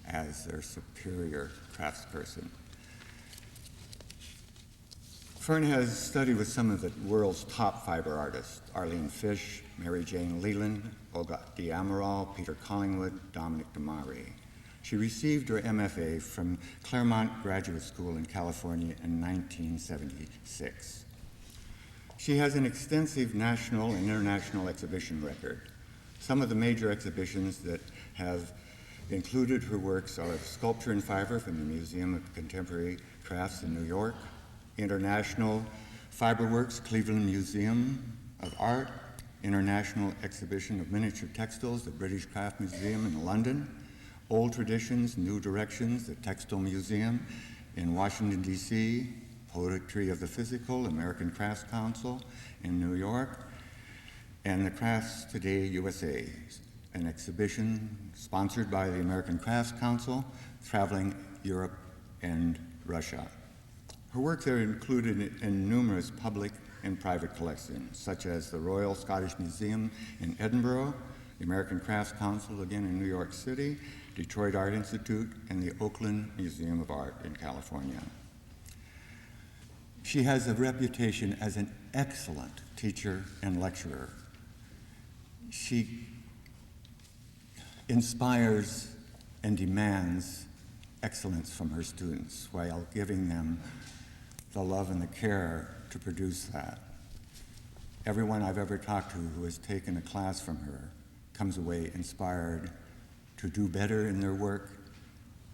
as their superior craftsperson. Fern has studied with some of the world's top fiber artists: Arlene Fish, Mary Jane Leland, Olga D'Amaral, Peter Collingwood, Dominic Damari. She received her MFA from Claremont Graduate School in California in 1976. She has an extensive national and international exhibition record. Some of the major exhibitions that have included her works are Sculpture in Fiber from the Museum of Contemporary Crafts in New York, International Fiberworks Cleveland Museum of Art, International Exhibition of Miniature Textiles at British Craft Museum in London, Old Traditions, New Directions, the Textile Museum in Washington, D.C., Poetry of the Physical, American Crafts Council in New York, and the Crafts Today USA, an exhibition sponsored by the American Crafts Council, traveling Europe and Russia. Her works are included in numerous public and private collections, such as the Royal Scottish Museum in Edinburgh, the American Crafts Council again in New York City, Detroit Art Institute, and the Oakland Museum of Art in California. She has a reputation as an excellent teacher and lecturer. She inspires and demands excellence from her students while giving them the love and the care to produce that. Everyone I've ever talked to who has taken a class from her comes away inspired to do better in their work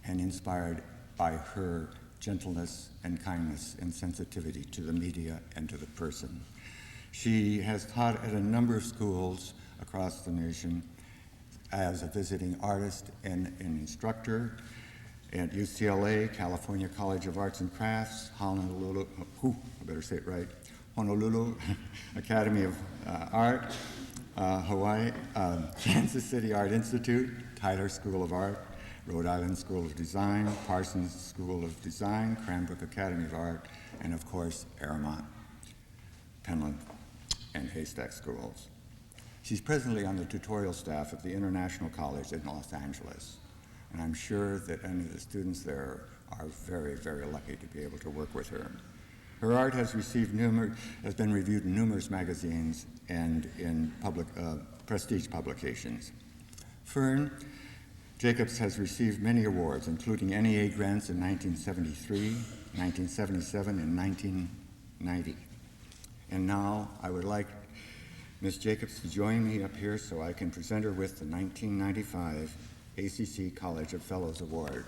and inspired by her gentleness and kindness and sensitivity to the media and to the person. She has taught at a number of schools across the nation as a visiting artist and an instructor at UCLA, California College of Arts and Crafts, Honolulu, I better say it right, Honolulu Academy of Art, Hawaii, Kansas City Art Institute, Tyler School of Art, Rhode Island School of Design, Parsons School of Design, Cranbrook Academy of Art, and of course, Aramont, Penland, and Haystack Schools. She's presently on the tutorial staff at the International College in Los Angeles, and I'm sure that any of the students there are very, very lucky to be able to work with her. Her art has been reviewed in numerous magazines and in prestige publications. Fern Jacobs has received many awards, including NEA grants in 1973, 1977, and 1990. And now I would like Ms. Jacobs to join me up here so I can present her with the 1995 ACC College of Fellows Award.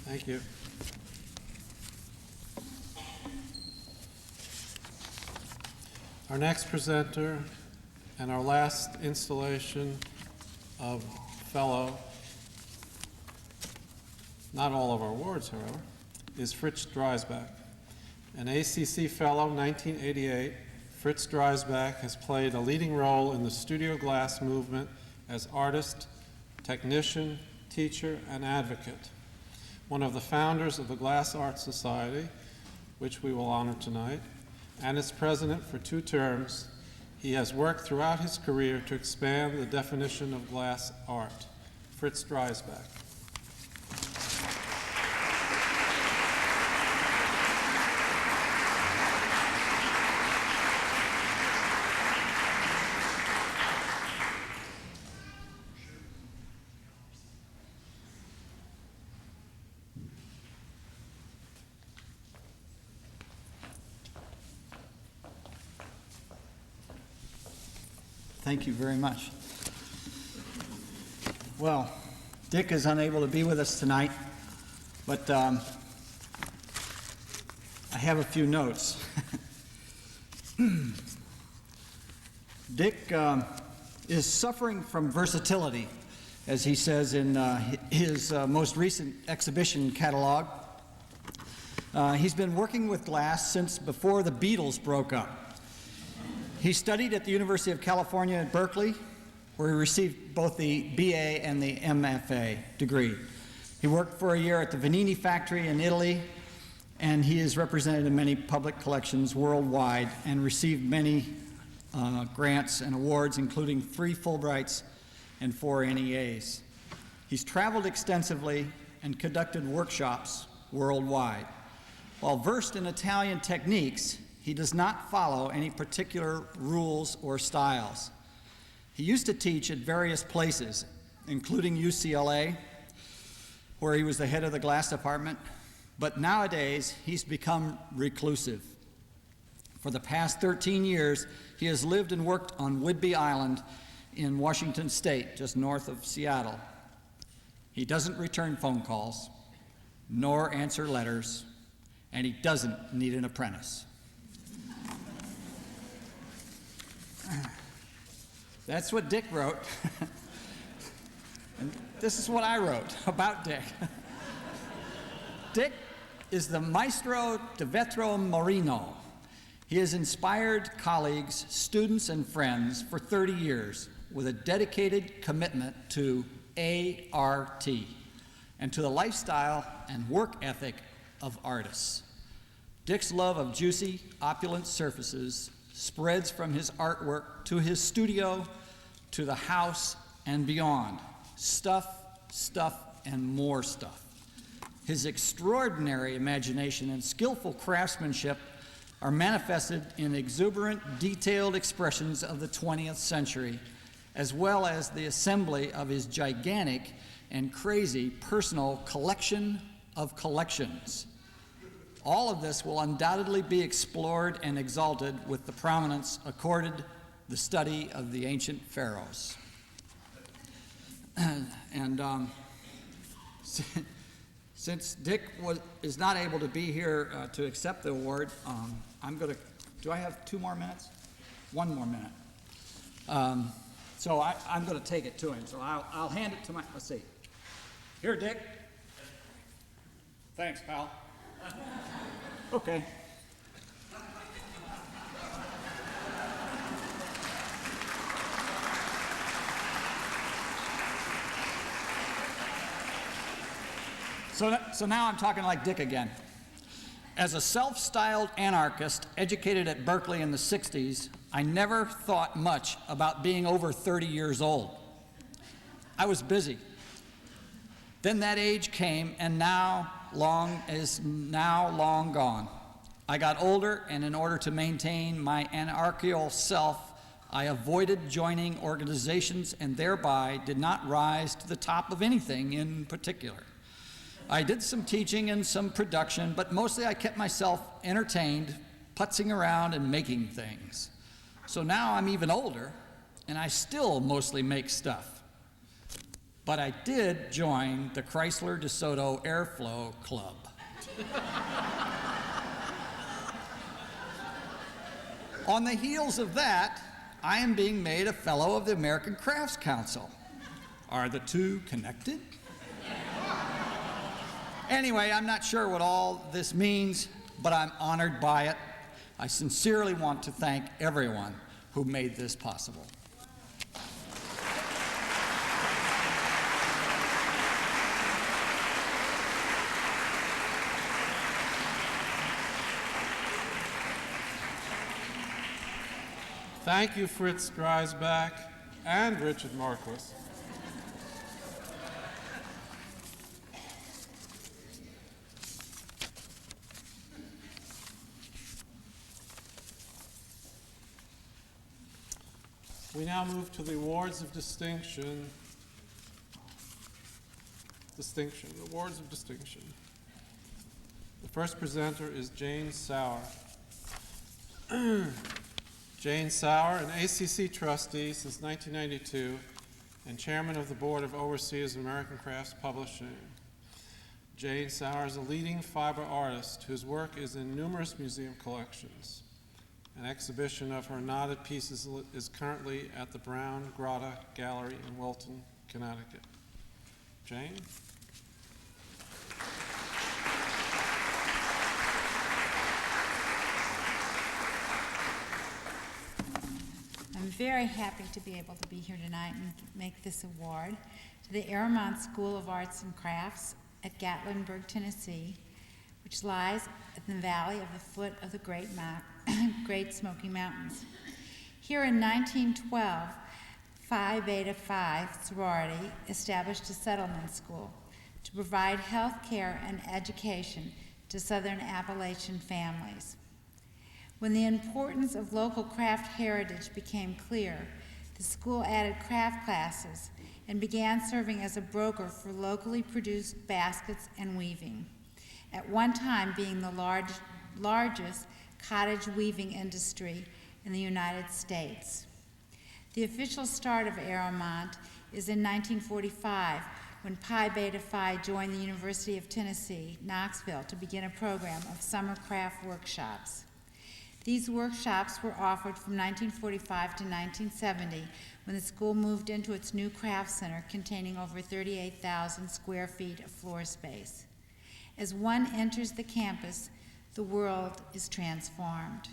Thank you. Our next presenter and our last installation of fellow, not all of our awards, however, is Fritz Dreisbach. An ACC Fellow, 1988, Fritz Dreisbach has played a leading role in the studio glass movement as artist, technician, teacher, and advocate. One of the founders of the Glass Art Society, which we will honor tonight, and its president for 2 terms, he has worked throughout his career to expand the definition of glass art. Fritz Dreisbach. Thank you very much. Well, Dick is unable to be with us tonight, but I have a few notes. Dick is suffering from versatility, as he says in his most recent exhibition catalog. He's been working with glass since before the Beatles broke up. He studied at the University of California at Berkeley, where he received both the BA and the MFA degree. He worked for a year at the Vanini factory in Italy, and he is represented in many public collections worldwide and received many grants and awards, including 3 Fulbrights and 4 NEAs. He's traveled extensively and conducted workshops worldwide. While versed in Italian techniques, he does not follow any particular rules or styles. He used to teach at various places including UCLA, where he was the head of the glass department, but nowadays he's become reclusive. For the past 13 years, he has lived and worked on Whidbey Island in Washington State, just north of Seattle. He doesn't return phone calls, nor answer letters, and he doesn't need an apprentice. That's what Dick wrote. And this is what I wrote about Dick. Dick is the maestro di vetro marino. He has inspired colleagues, students, and friends for 30 years with a dedicated commitment to ART and to the lifestyle and work ethic of artists. Dick's love of juicy, opulent surfaces spreads from his artwork to his studio, to the house, and beyond. Stuff, and more stuff. His extraordinary imagination and skillful craftsmanship are manifested in exuberant, detailed expressions of the 20th century, as well as the assembly of his gigantic and crazy personal collection of collections. All of this will undoubtedly be explored and exalted with the prominence accorded the study of the ancient pharaohs. And since Dick is not able to be here to accept the award, I'm going to, do I have 2 more minutes? 1 more minute. So I'm going to take it to him. So I'll hand it to my, let's see. Here, Dick. Thanks, pal. Okay. So now I'm talking like Dick again. As a self-styled anarchist educated at Berkeley in the 60s, I never thought much about being over 30 years old. I was busy. Then that age came, and now long gone. I got older, and in order to maintain my anarchical self, I avoided joining organizations and thereby did not rise to the top of anything in particular. I did some teaching and some production, but mostly I kept myself entertained, putzing around and making things. So now I'm even older, and I still mostly make stuff. But I did join the Chrysler DeSoto Airflow Club. On the heels of that, I am being made a fellow of the American Crafts Council. Are the two connected? Anyway, I'm not sure what all this means, but I'm honored by it. I sincerely want to thank everyone who made this possible. Thank you, Fritz Dreisbach and Richard Marquis. We now move to the awards of distinction. Awards of distinction. The first presenter is Jane Sauer. Jane Sauer, an ACC trustee since 1992 and chairman of the board of overseers of American Crafts Publishing. Jane Sauer is a leading fiber artist whose work is in numerous museum collections. An exhibition of her knotted pieces is currently at the Brown Grotta Gallery in Wilton, Connecticut. Jane? I'm very happy to be able to be here tonight and make this award to the Aramont School of Arts and Crafts at Gatlinburg, Tennessee, which lies in the valley of the foot of the Great Smoky Mountains. Here in 1912, Phi Beta Phi sorority established a settlement school to provide health care and education to Southern Appalachian families. When the importance of local craft heritage became clear, the school added craft classes and began serving as a broker for locally produced baskets and weaving, at one time being the largest cottage weaving industry in the United States. The official start of Aeromont is in 1945, when Pi Beta Phi joined the University of Tennessee, Knoxville, to begin a program of summer craft workshops. These workshops were offered from 1945 to 1970, when the school moved into its new craft center containing over 38,000 square feet of floor space. As one enters the campus, the world is transformed.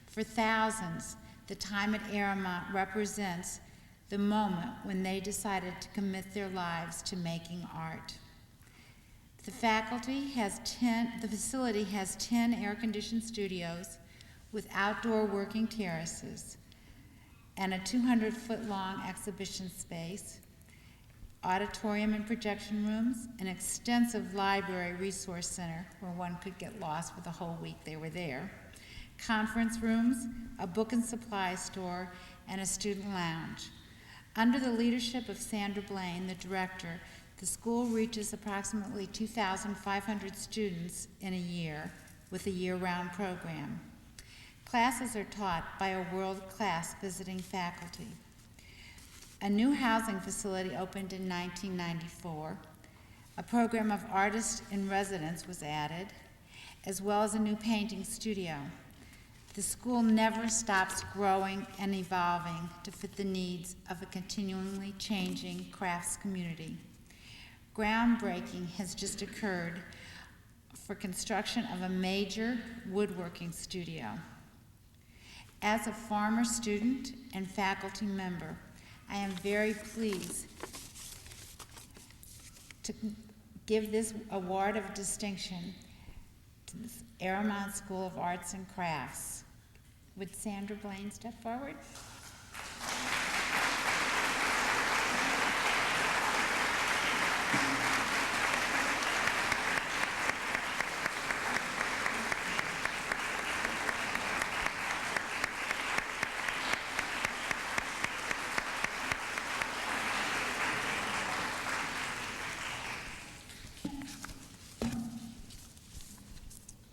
For thousands, the time at Aeromont represents the moment when they decided to commit their lives to making art. The facility has 10 air-conditioned studios with outdoor working terraces and a 200-foot-long exhibition space, auditorium and projection rooms, an extensive library resource center where one could get lost for the whole week they were there, conference rooms, a book and supply store, and a student lounge. Under the leadership of Sandra Blaine, the director, the school reaches approximately 2,500 students in a year with a year-round program. Classes are taught by a world-class visiting faculty. A new housing facility opened in 1994. A program of artists in residence was added, as well as a new painting studio. The school never stops growing and evolving to fit the needs of a continually changing crafts community. Groundbreaking has just occurred for construction of a major woodworking studio. As a former student and faculty member, I am very pleased to give this award of distinction to the Aeromont School of Arts and Crafts. Would Sandra Blaine step forward?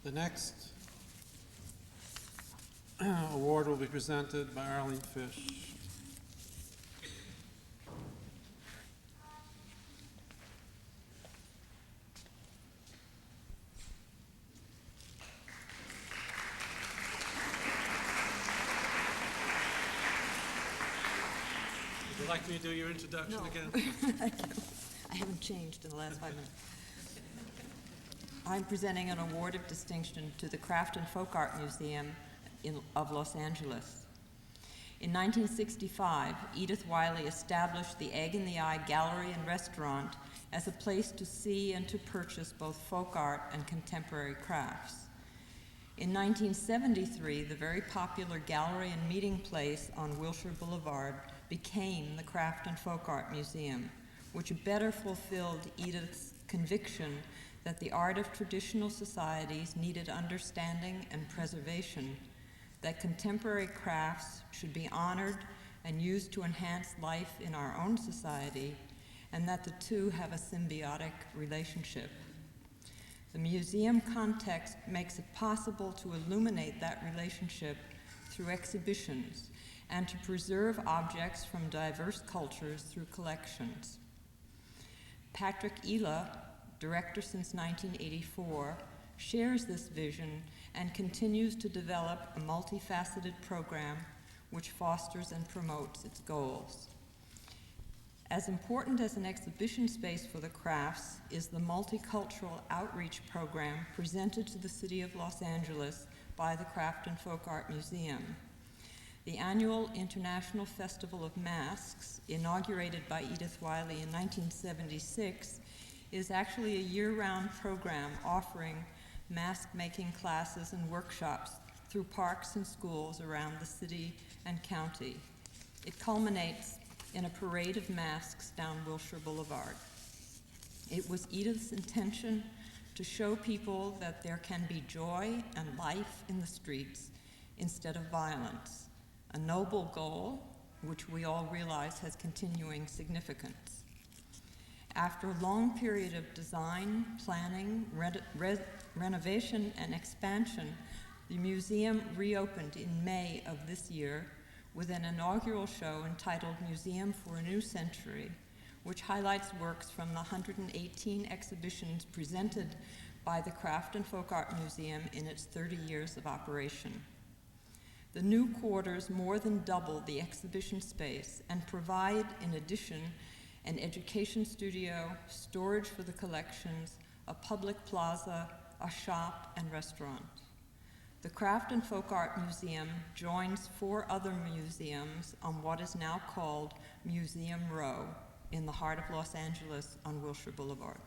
The next award will be presented by Arlene Fish. Would you like me to do your introduction again? I haven't changed in the last 5 minutes. I'm presenting an award of distinction to the Craft and Folk Art Museum of Los Angeles. In 1965, Edith Wiley established the Egg in the Eye Gallery and Restaurant as a place to see and to purchase both folk art and contemporary crafts. In 1973, the very popular gallery and meeting place on Wilshire Boulevard became the Craft and Folk Art Museum, which better fulfilled Edith's conviction that the art of traditional societies needed understanding and preservation, that contemporary crafts should be honored and used to enhance life in our own society, and that the two have a symbiotic relationship. The museum context makes it possible to illuminate that relationship through exhibitions and to preserve objects from diverse cultures through collections. Patrick Ela, director since 1984, shares this vision and continues to develop a multifaceted program which fosters and promotes its goals. As important as an exhibition space for the crafts is the multicultural outreach program presented to the City of Los Angeles by the Craft and Folk Art Museum. The annual International Festival of Masks, inaugurated by Edith Wiley in 1976, is actually a year-round program offering mask-making classes and workshops through parks and schools around the city and county. It culminates in a parade of masks down Wilshire Boulevard. It was Edith's intention to show people that there can be joy and life in the streets instead of violence, a noble goal which we all realize has continuing significance. After a long period of design, planning, renovation, and expansion, the museum reopened in May of this year with an inaugural show entitled Museum for a New Century, which highlights works from the 118 exhibitions presented by the Craft and Folk Art Museum in its 30 years of operation. The new quarters more than double the exhibition space and provide, in addition, an education studio, storage for the collections, a public plaza, a shop, and restaurant. The Craft and Folk Art Museum joins 4 other museums on what is now called Museum Row in the heart of Los Angeles on Wilshire Boulevard.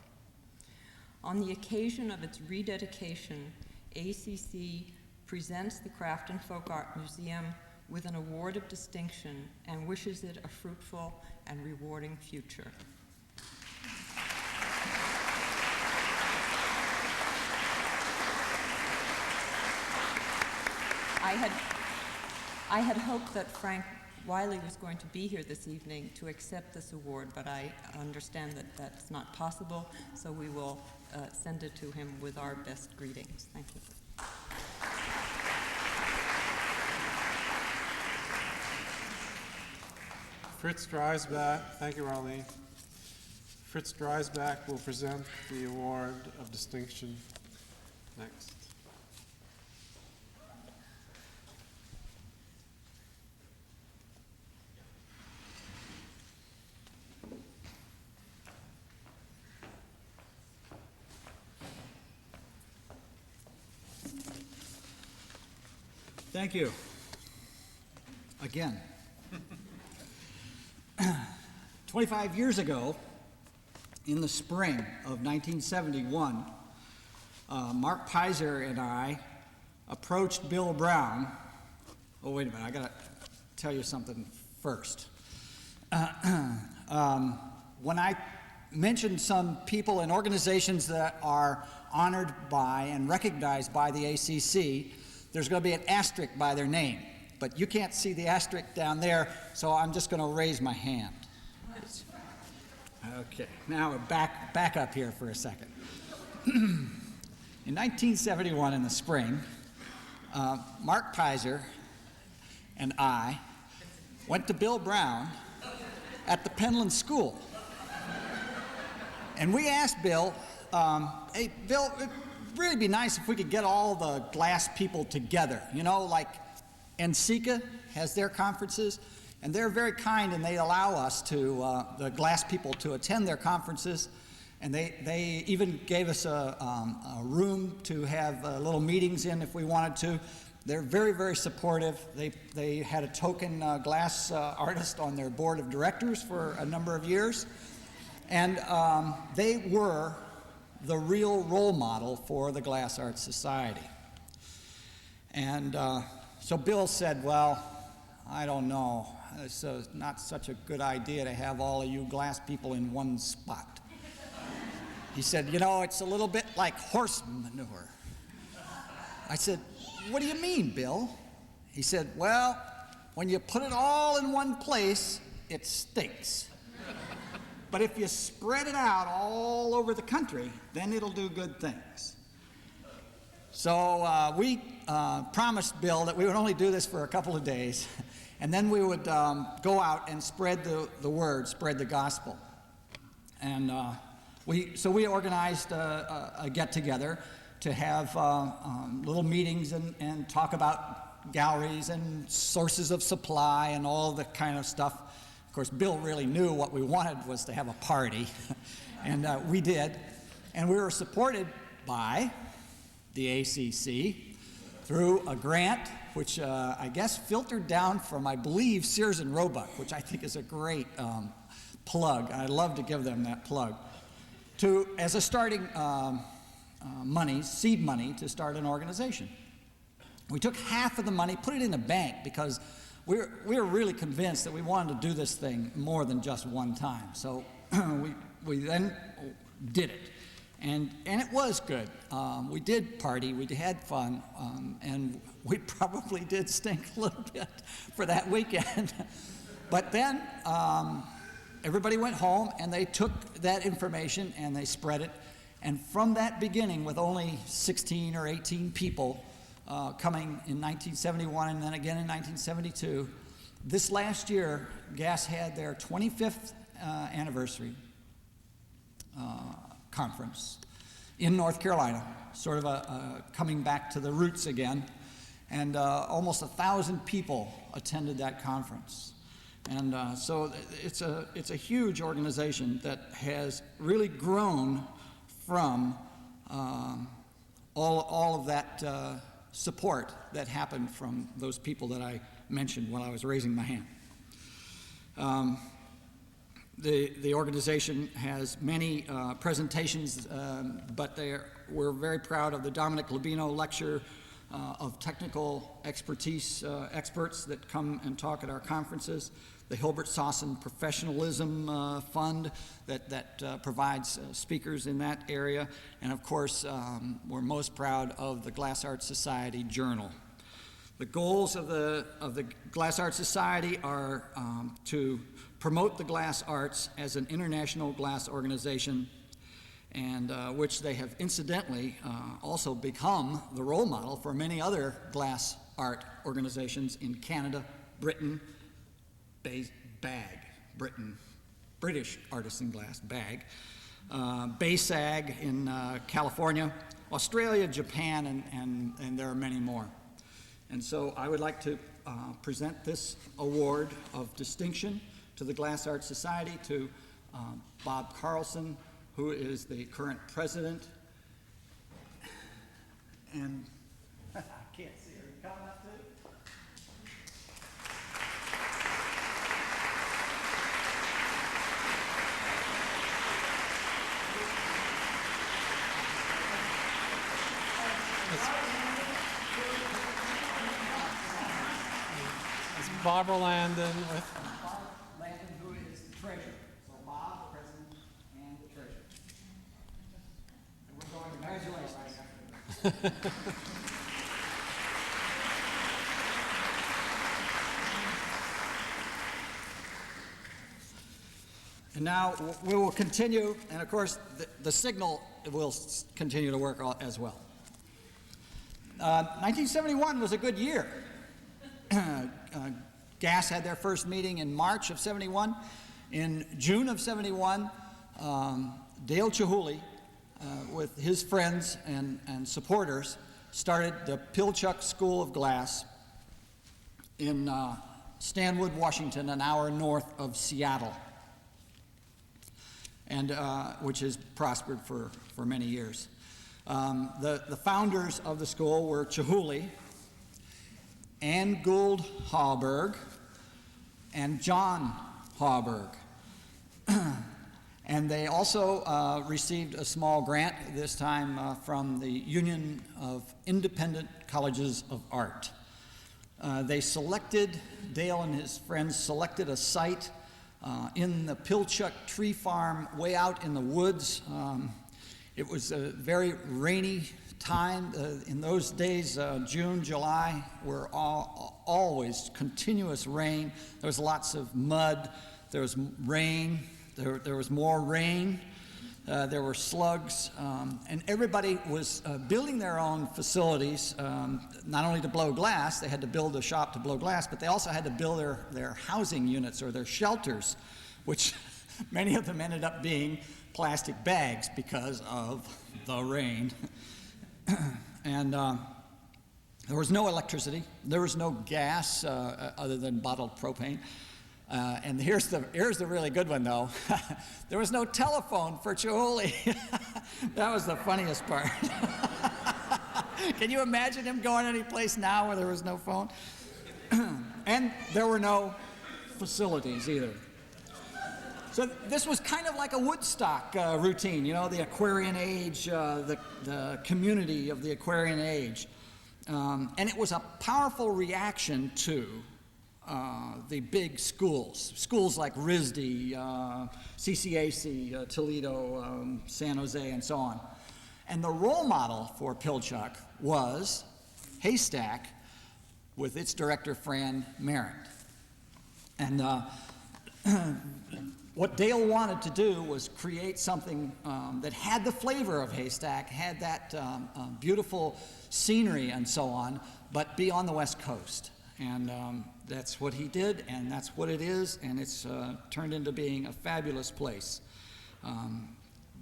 On the occasion of its rededication, ACC presents the Craft and Folk Art Museum with an award of distinction and wishes it a fruitful and rewarding future. I had hoped that Frank Wiley was going to be here this evening to accept this award, but I understand that that's not possible, so we will send it to him with our best greetings. Thank you. Fritz Dreisbach, thank you, Arlene. Fritz Dreisbach will present the award of distinction next. Thank you. Again. 25 years ago, in the spring of 1971, Mark Pizer and I approached Bill Brown. Oh, wait a minute, I gotta tell you something first. When I mentioned some people and organizations that are honored by and recognized by the ACC, there's going to be an asterisk by their name. But you can't see the asterisk down there, so I'm just going to raise my hand. Okay, now we're back up here for a second. In 1971, in the spring, Mark Pizer and I went to Bill Brown at the Penland School. And we asked Bill, hey, Bill, it'd really be nice if we could get all the glass people together. You know, like NCECA has their conferences, and they're very kind, and they allow us to, the glass people, to attend their conferences. And they even gave us a room to have little meetings in if we wanted to. They're very, very supportive. They had a token glass artist on their board of directors for a number of years. And they were the real role model for the Glass Arts Society. And so Bill said, well, I don't know. It's not such a good idea to have all of you glass people in one spot. He said, you know, it's a little bit like horse manure. I said, what do you mean, Bill? He said, well, when you put it all in one place, it stinks. But if you spread it out all over the country, then it'll do good things. So we promised Bill that we would only do this for a couple of days, and then we would go out and spread the word, spread the gospel. And so we organized a get-together to have little meetings and talk about galleries and sources of supply and all the kind of stuff. Of course, Bill really knew what we wanted was to have a party, and we did. And we were supported by the ACC through a grant, which I guess filtered down from, I believe, Sears and Roebuck, which I think is a great plug. I'd love to give them that plug, as a starting money, seed money, to start an organization. We took half of the money, put it in a bank, because we were really convinced that we wanted to do this thing more than just one time. So we then did it. And it was good. We did party, we had fun, and we probably did stink a little bit for that weekend. But then everybody went home and they took that information and they spread it. And from that beginning, with only 16 or 18 people coming in 1971 and then again in 1972, this last year, GAS had their 25th anniversary conference in North Carolina, sort of a coming back to the roots again. And almost 1,000 people attended that conference. And so it's a huge organization that has really grown from all of that support that happened from those people that I mentioned while I was raising my hand. The organization has many presentations, but we're very proud of the Dominic Labino Lecture of technical expertise experts that come and talk at our conferences, the Hilbert Sossin Professionalism Fund that provides speakers in that area, and of course we're most proud of the Glass Art Society Journal. The goals of the Glass Art Society are to promote the glass arts as an international glass organization, and which they have incidentally also become the role model for many other glass art organizations in Canada, Britain, British Artisan Glass, BAG, BASAG in California, Australia, Japan, and there are many more. And so I would like to present this award of distinction to the Glass Art Society to Bob Carlson, who is the current president. And I can't see her. Come up to It's Barbara Landon with Bob Landon, who is the treasurer. So Bob, the president, and the treasurer. And we're going to congratulations. And now we will continue, and of course the signal will continue to work as well. 1971 was a good year. GAS had their first meeting in March of '71. In June of '71, Dale Chihuly, with his friends and supporters, started the Pilchuck School of Glass in Stanwood, Washington, an hour north of Seattle, and which has prospered for many years. The founders of the school were Chihuly, Ann Gould Hawberg, and John Hawberg. And they also received a small grant, this time from the Union of Independent Colleges of Art. Dale and his friends selected a site in the Pilchuck Tree Farm way out in the woods. It was a very rainy time. In those days, June, July, were always continuous rain. There was lots of mud. There was rain. There was more rain. There were slugs. And everybody was building their own facilities, not only to blow glass. They had to build a shop to blow glass, but they also had to build their housing units or their shelters, which many of them ended up being plastic bags because of the rain. And there was no electricity. There was no gas other than bottled propane. And here's the really good one, though. There was no telephone for Chihuly. That was the funniest part. Can you imagine him going any place now where there was no phone? And there were no facilities either. So this was kind of like a Woodstock routine, you know, the Aquarian Age, the community of the Aquarian Age. And it was a powerful reaction to the big schools like RISD, CCAC, Toledo, San Jose, and so on. And the role model for Pilchuck was Haystack with its director, Fran Merritt. And what Dale wanted to do was create something that had the flavor of Haystack, had that beautiful scenery and so on, but be on the West Coast. And that's what he did, and that's what it is, and it's turned into being a fabulous place.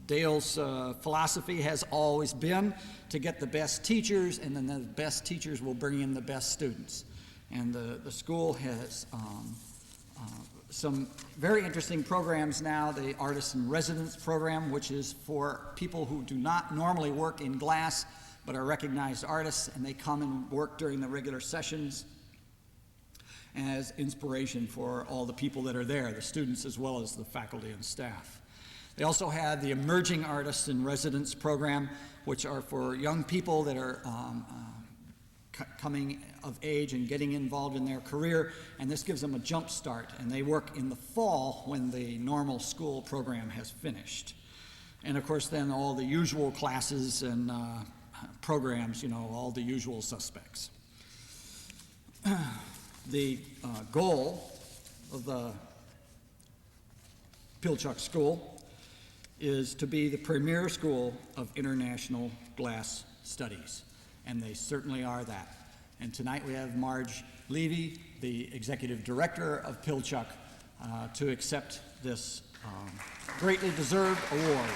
Dale's philosophy has always been to get the best teachers, and then the best teachers will bring in the best students. And the school has some very interesting programs now. The Artist in Residence program, which is for people who do not normally work in glass but are recognized artists, and they come and work during the regular sessions as inspiration for all the people that are there, the students as well as the faculty and staff. They also have the Emerging Artists in Residence program, which are for young people that are coming of age and getting involved in their career, and this gives them a jump start, and they work in the fall when the normal school program has finished. And of course then all the usual classes and programs, you know, all the usual suspects. The goal of the Pilchuck School is to be the premier school of international glass studies, and they certainly are that. And tonight we have Marge Levy, the executive director of Pilchuck, to accept this greatly deserved award.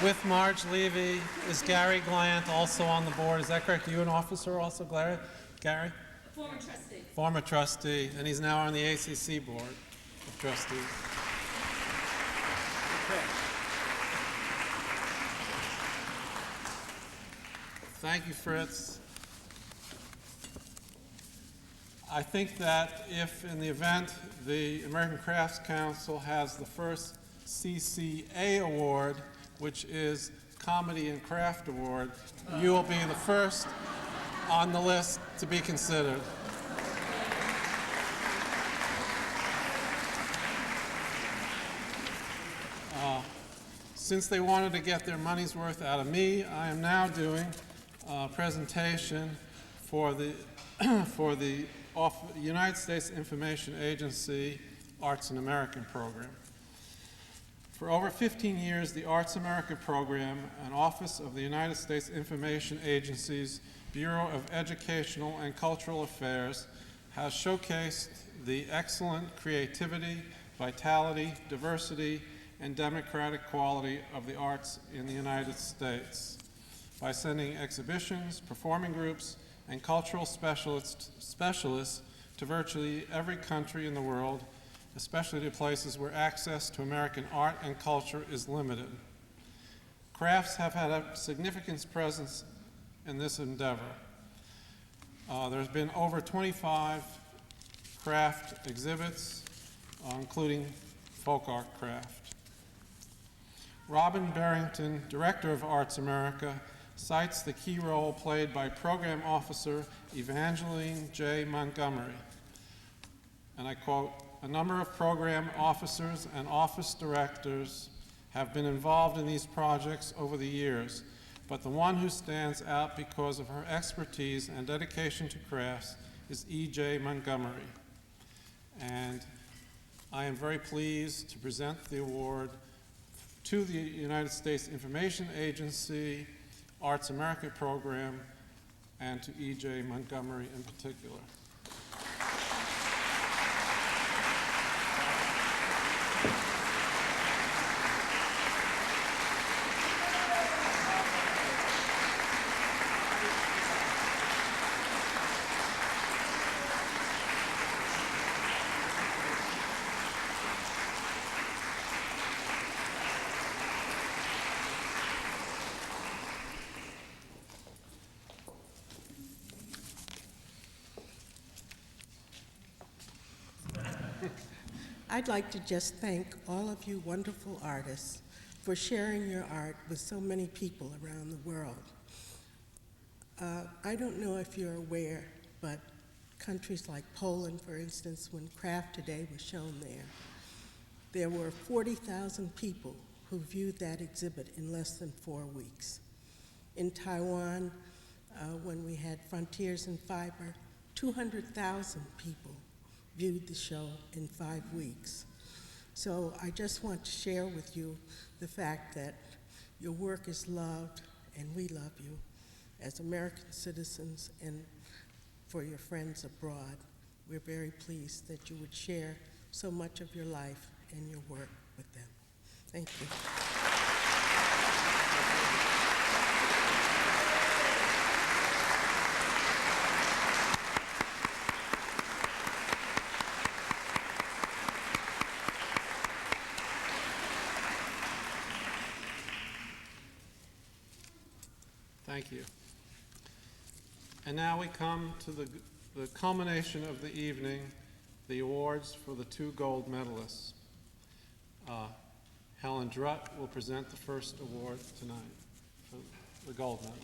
With Marge Levy is Gary Glant, also on the board. Is that correct? Are you an officer also, Gary? Former trustee. Former trustee, and he's now on the ACC board of trustees. Okay. Thank you, Fritz. I think that if, in the event, the American Crafts Council has the first CCA award, which is Comedy and Craft Award, you will be the first on the list to be considered. Since they wanted to get their money's worth out of me, I am now doing a presentation for the United States Information Agency Arts in American program. For over 15 years, the Arts America program, an office of the United States Information Agency's Bureau of Educational and Cultural Affairs, has showcased the excellent creativity, vitality, diversity, and democratic quality of the arts in the United States by sending exhibitions, performing groups, and cultural specialists to virtually every country in the world, especially to places where access to American art and culture is limited. Crafts have had a significant presence in this endeavor. There's been over 25 craft exhibits, including folk art craft. Robin Barrington, Director of Arts America, cites the key role played by Program Officer Evangeline J. Montgomery. And I quote, "A number of program officers and office directors have been involved in these projects over the years, but the one who stands out because of her expertise and dedication to crafts is E.J. Montgomery." And I am very pleased to present the award to the United States Information Agency Arts America program and to E.J. Montgomery in particular. I'd like to just thank all of you wonderful artists for sharing your art with so many people around the world. I don't know if you're aware, but countries like Poland, for instance, when Craft Today was shown there were 40,000 people who viewed that exhibit in less than 4 weeks. In Taiwan, when we had Frontiers in Fiber, 200,000 people viewed the show in 5 weeks. So I just want to share with you the fact that your work is loved, and we love you as American citizens, and for your friends abroad. We're very pleased that you would share so much of your life and your work with them. Thank you. Thank you. And now we come to the culmination of the evening, the awards for the 2 gold medalists. Helen Drutt will present the first award tonight for the gold medal.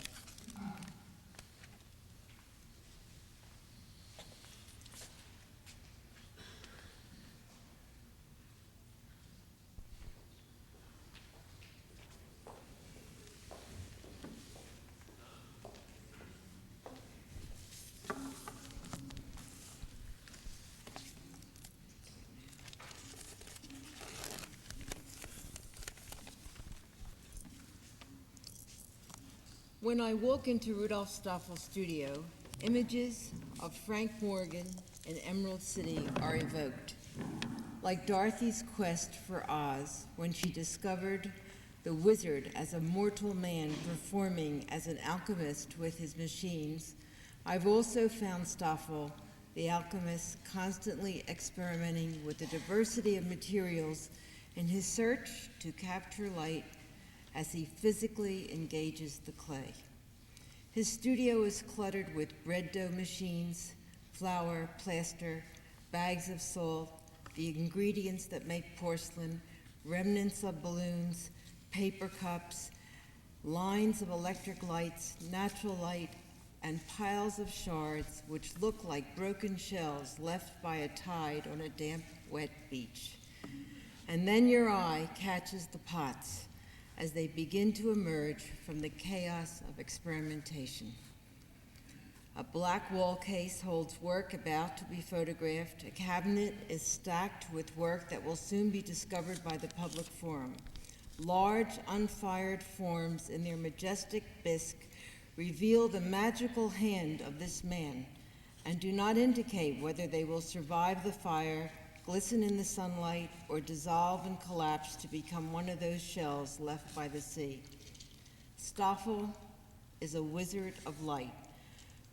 When I walk into Rudolf Staffel's studio, images of Frank Morgan and Emerald City are evoked. Like Dorothy's quest for Oz when she discovered the wizard as a mortal man performing as an alchemist with his machines, I've also found Staffel, the alchemist, constantly experimenting with the diversity of materials in his search to capture light as he physically engages the clay. His studio is cluttered with bread dough machines, flour, plaster, bags of salt, the ingredients that make porcelain, remnants of balloons, paper cups, lines of electric lights, natural light, and piles of shards which look like broken shells left by a tide on a damp, wet beach. And then your eye catches the pots as they begin to emerge from the chaos of experimentation. A black wall case holds work about to be photographed. A cabinet is stacked with work that will soon be discovered by the public forum. Large, unfired forms in their majestic bisque reveal the magical hand of this man and do not indicate whether they will survive the fire, glisten in the sunlight, or dissolve and collapse to become one of those shells left by the sea. Staffel is a wizard of light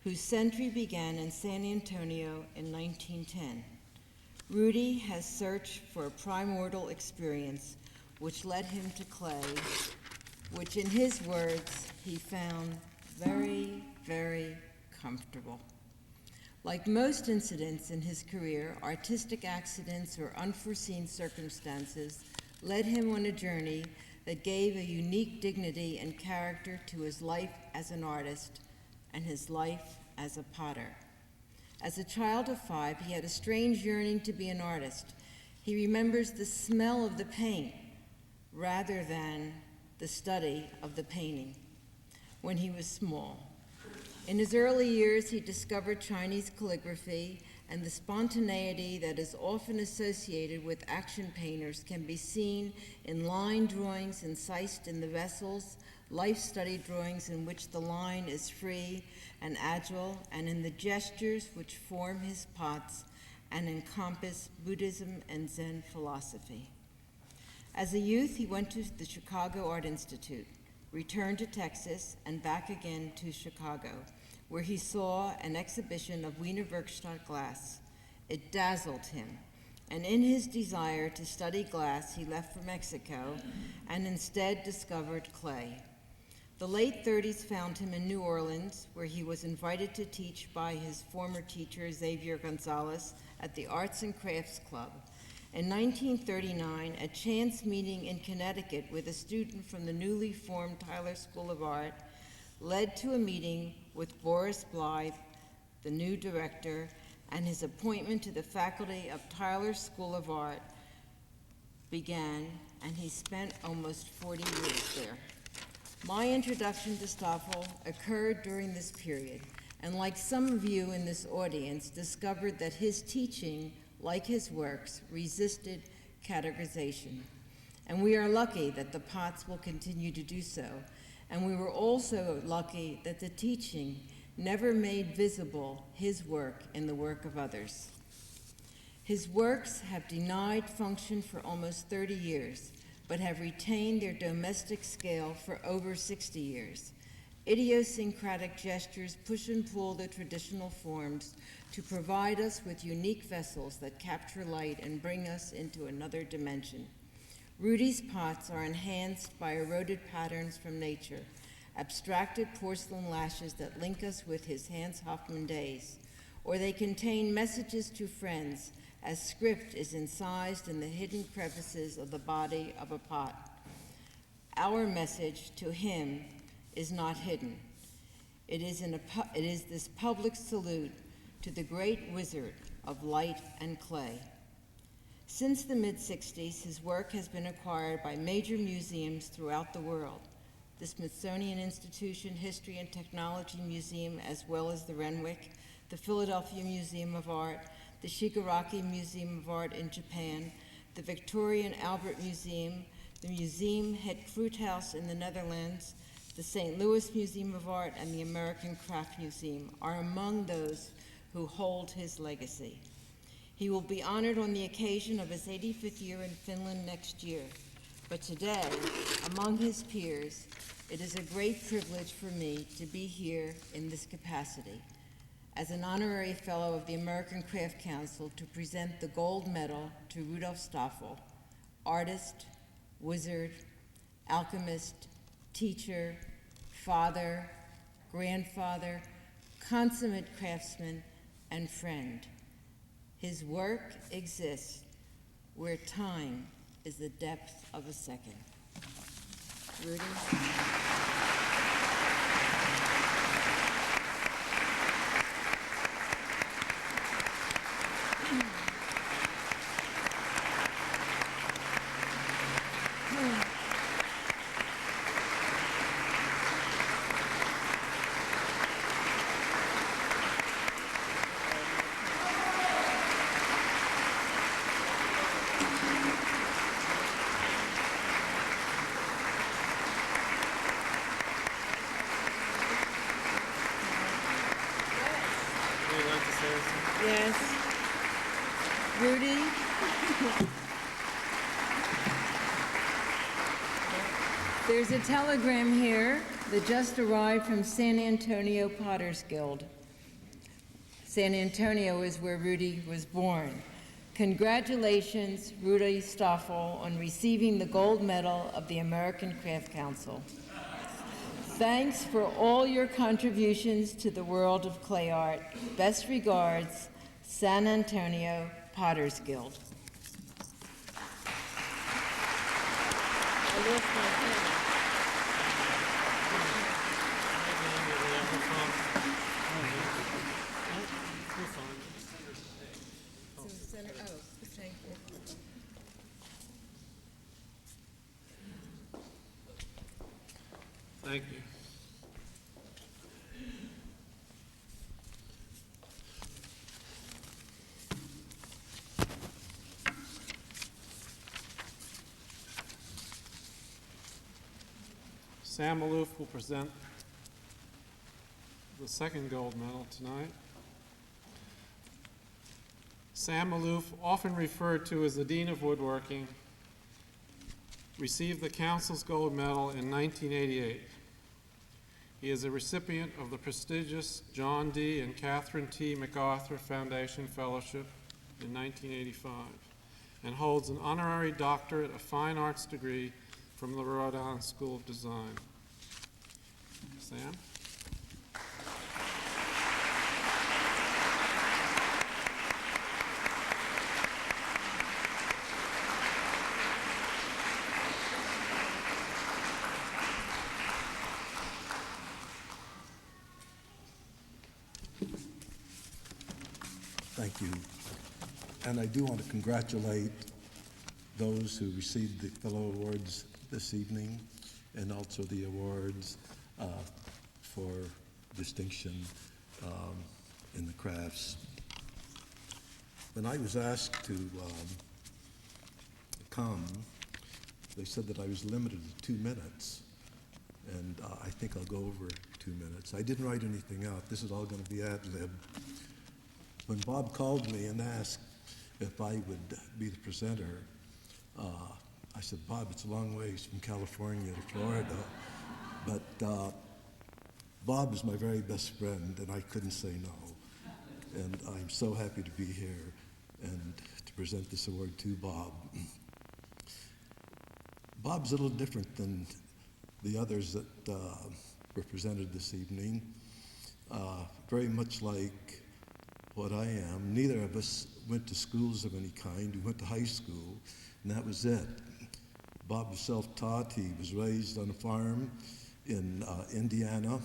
whose century began in San Antonio in 1910. Rudy has searched for a primordial experience which led him to clay, which in his words he found very, very comfortable. Like most incidents in his career, artistic accidents or unforeseen circumstances led him on a journey that gave a unique dignity and character to his life as an artist and his life as a potter. As a child of 5, he had a strange yearning to be an artist. He remembers the smell of the paint rather than the study of the painting when he was small. In his early years, he discovered Chinese calligraphy, and the spontaneity that is often associated with action painters can be seen in line drawings incised in the vessels, life-study drawings in which the line is free and agile, and in the gestures which form his pots and encompass Buddhism and Zen philosophy. As a youth, he went to the Chicago Art Institute, returned to Texas, and back again to Chicago, where he saw an exhibition of Wiener Werkstatt glass. It dazzled him, and in his desire to study glass, he left for Mexico and instead discovered clay. The late 30s found him in New Orleans, where he was invited to teach by his former teacher, Xavier Gonzalez, at the Arts and Crafts Club. In 1939, a chance meeting in Connecticut with a student from the newly formed Tyler School of Art led to a meeting with Boris Blythe, the new director, and his appointment to the faculty of Tyler School of Art began and he spent almost 40 years there. My introduction to Stoffel occurred during this period, and like some of you in this audience, discovered that his teaching, like his works, resisted categorization. And we are lucky that the Potts will continue to do so. And we were also lucky that the teaching never made visible his work in the work of others. His works have denied function for almost 30 years, but have retained their domestic scale for over 60 years. Idiosyncratic gestures push and pull the traditional forms to provide us with unique vessels that capture light and bring us into another dimension. Rudy's pots are enhanced by eroded patterns from nature, abstracted porcelain lashes that link us with his Hans Hofmann days, or they contain messages to friends as script is incised in the hidden crevices of the body of a pot. Our message to him is not hidden. It is this public salute to the great wizard of light and clay. Since the mid-60s, his work has been acquired by major museums throughout the world, the Smithsonian Institution History and Technology Museum, as well as the Renwick, the Philadelphia Museum of Art, the Shigaraki Museum of Art in Japan, the Victoria and Albert Museum, the Museum Het Fruithouse in the Netherlands, the St. Louis Museum of Art, and the American Craft Museum are among those who hold his legacy. He will be honored on the occasion of his 85th year in Finland next year. But today, among his peers, it is a great privilege for me to be here in this capacity as an honorary fellow of the American Craft Council to present the gold medal to Rudolf Stoffel, artist, wizard, alchemist, teacher, father, grandfather, consummate craftsman, and friend. His work exists where time is the depth of a second. Rudy? Yes. Rudy? There's a telegram here that just arrived from San Antonio Potters Guild. San Antonio is where Rudy was born. Congratulations, Rudy Stoffel, on receiving the gold medal of the American Craft Council. Thanks for all your contributions to the world of clay art. Best regards, San Antonio Potters Guild. Thank you. Sam Maloof will present the second gold medal tonight. Sam Maloof, often referred to as the Dean of Woodworking, received the Council's gold medal in 1988. He is a recipient of the prestigious John D. and Catherine T. MacArthur Foundation Fellowship in 1985 and holds an honorary doctorate of fine arts degree from the Rhode Island School of Design. Sam? Thank you. And I do want to congratulate those who received the fellow awards this evening, and also the awards for distinction in the crafts. When I was asked to come, they said that I was limited to 2 minutes, and I think I'll go over 2 minutes. I didn't write anything out. This is all going to be ad lib. When Bob called me and asked if I would be the presenter, I said, Bob, it's a long ways from California to Florida, but Bob is my very best friend, and I couldn't say no. And I'm so happy to be here and to present this award to Bob. Bob's a little different than the others that were presented this evening. Very much like what I am. Neither of us went to schools of any kind. We went to high school, and that was it. Bob was self-taught. He was raised on a farm in Indiana.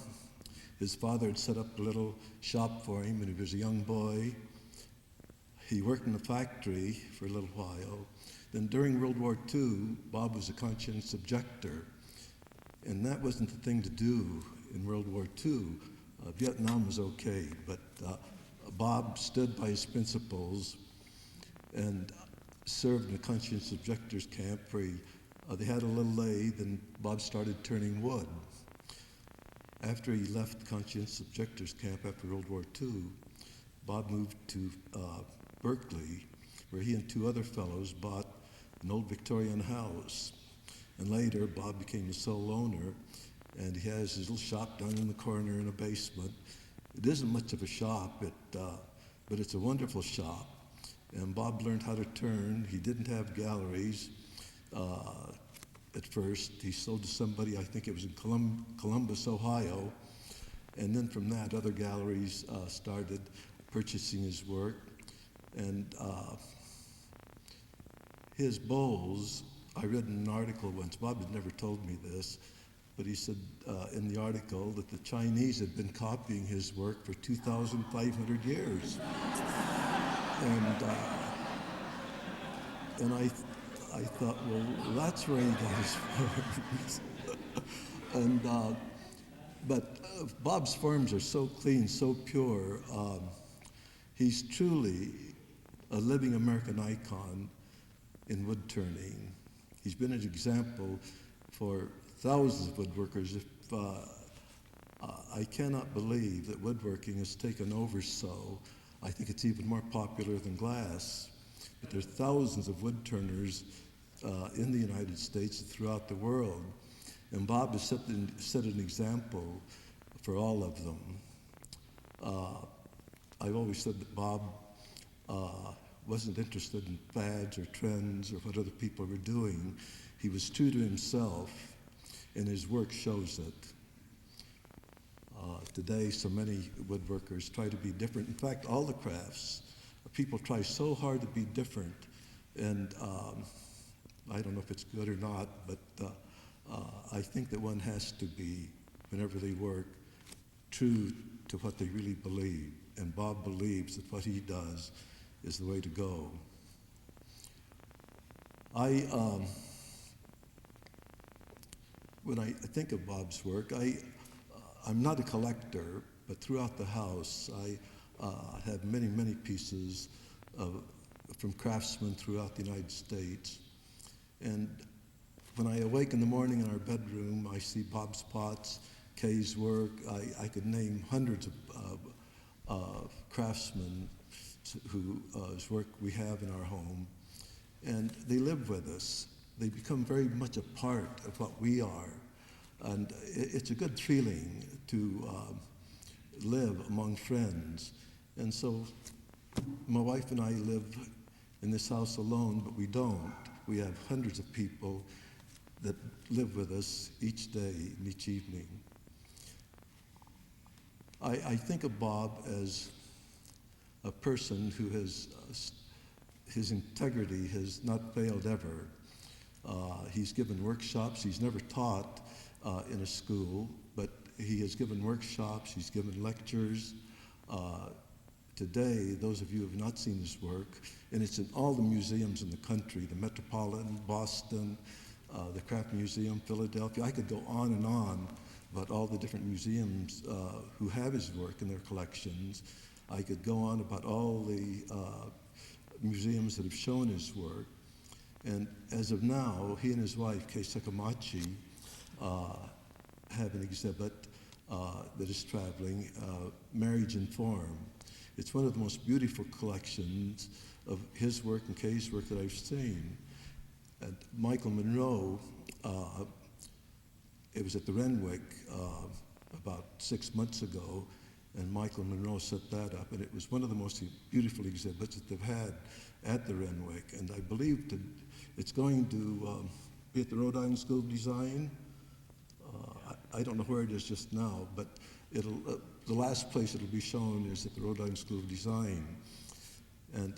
His father had set up a little shop for him when he was a young boy. He worked in a factory for a little while. Then during World War II, Bob was a conscientious objector, and that wasn't the thing to do in World War II. Vietnam was okay, but Bob stood by his principles and served in a conscientious objectors camp where they had a little lathe, and Bob started turning wood. After he left the conscientious objectors camp after World War II, Bob moved to Berkeley, where he and 2 other fellows bought an old Victorian house. And later, Bob became the sole owner, and he has his little shop down in the corner in a basement. It isn't much of a shop, but it's a wonderful shop. And Bob learned how to turn. He didn't have galleries at first. He sold to somebody, I think it was in Columbus, Ohio. And then from that, other galleries started purchasing his work. And his bowls, I read in an article once, Bob had never told me this, but he said in the article that the Chinese had been copying his work for 2,500 years. And I thought, well, that's where he got his forms. But Bob's forms are so clean, so pure. He's truly a living American icon in wood turning. He's been an example for thousands of woodworkers. I cannot believe that woodworking has taken over so. I think it's even more popular than glass. But there are thousands of wood turners in the United States and throughout the world. And Bob has set an example for all of them. I've always said that Bob wasn't interested in fads or trends or what other people were doing. He was true to himself, and his work shows it. Today, so many woodworkers try to be different. In fact, all the crafts, people try so hard to be different, and I don't know if it's good or not, but I think that one has to be, whenever they work, true to what they really believe. And Bob believes that what he does is the way to go. When I think of Bob's work, I'm not a collector, but throughout the house, I have many, many pieces from craftsmen throughout the United States. And when I awake in the morning in our bedroom, I see Bob's pots, Kay's work. I could name hundreds of craftsmen whose work we have in our home. And they live with us. They become very much a part of what we are. And it's a good feeling to live among friends. And so my wife and I live in this house alone, but we don't. We have hundreds of people that live with us each day and each evening. I think of Bob as a person who has, his integrity has not failed ever. He's given workshops. He's never taught in a school, but he has given workshops. He's given lectures. today, those of you who have not seen his work, and it's in all the museums in the country, the Metropolitan, Boston, the Craft Museum, Philadelphia. I could go on and on about all the different museums who have his work in their collections. I could go on about all the museums that have shown his work. And as of now, he and his wife, Kei Sekamachi, have an exhibit that is traveling, Marriage in Form. It's one of the most beautiful collections of his work and Kei's work that I've seen. And Michael Monroe, it was at the Renwick about 6 months ago, and Michael Monroe set that up, and it was one of the most beautiful exhibits that they've had at the Renwick. And I believe it's going to be at the Rhode Island School of Design. I don't know where it is just now, but the last place it'll be shown is at the Rhode Island School of Design. And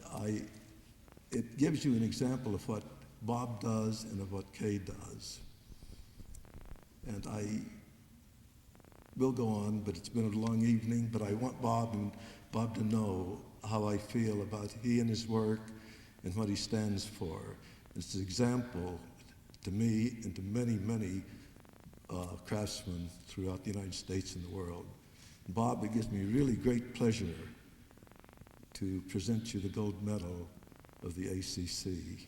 it gives you an example of what Bob does and of what Kay does. And I will go on, but it's been a long evening, but I want Bob to know how I feel about he and his work and what he stands for. It's an example to me and to many, many craftsmen throughout the United States and the world. Bob, it gives me really great pleasure to present you the gold medal of the ACC.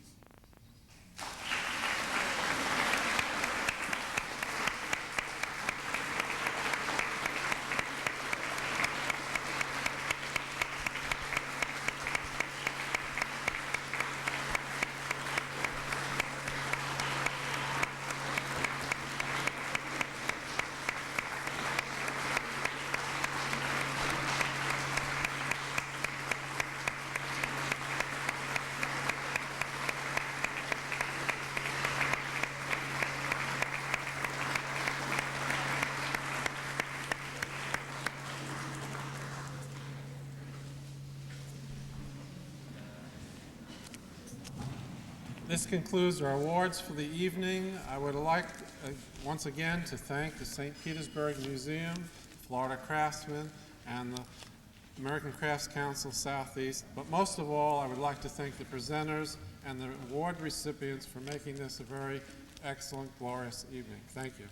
This concludes our awards for the evening. I would like once again to thank the St. Petersburg Museum, Florida Craftsmen, and the American Crafts Council Southeast. But most of all, I would like to thank the presenters and the award recipients for making this a very excellent, glorious evening. Thank you.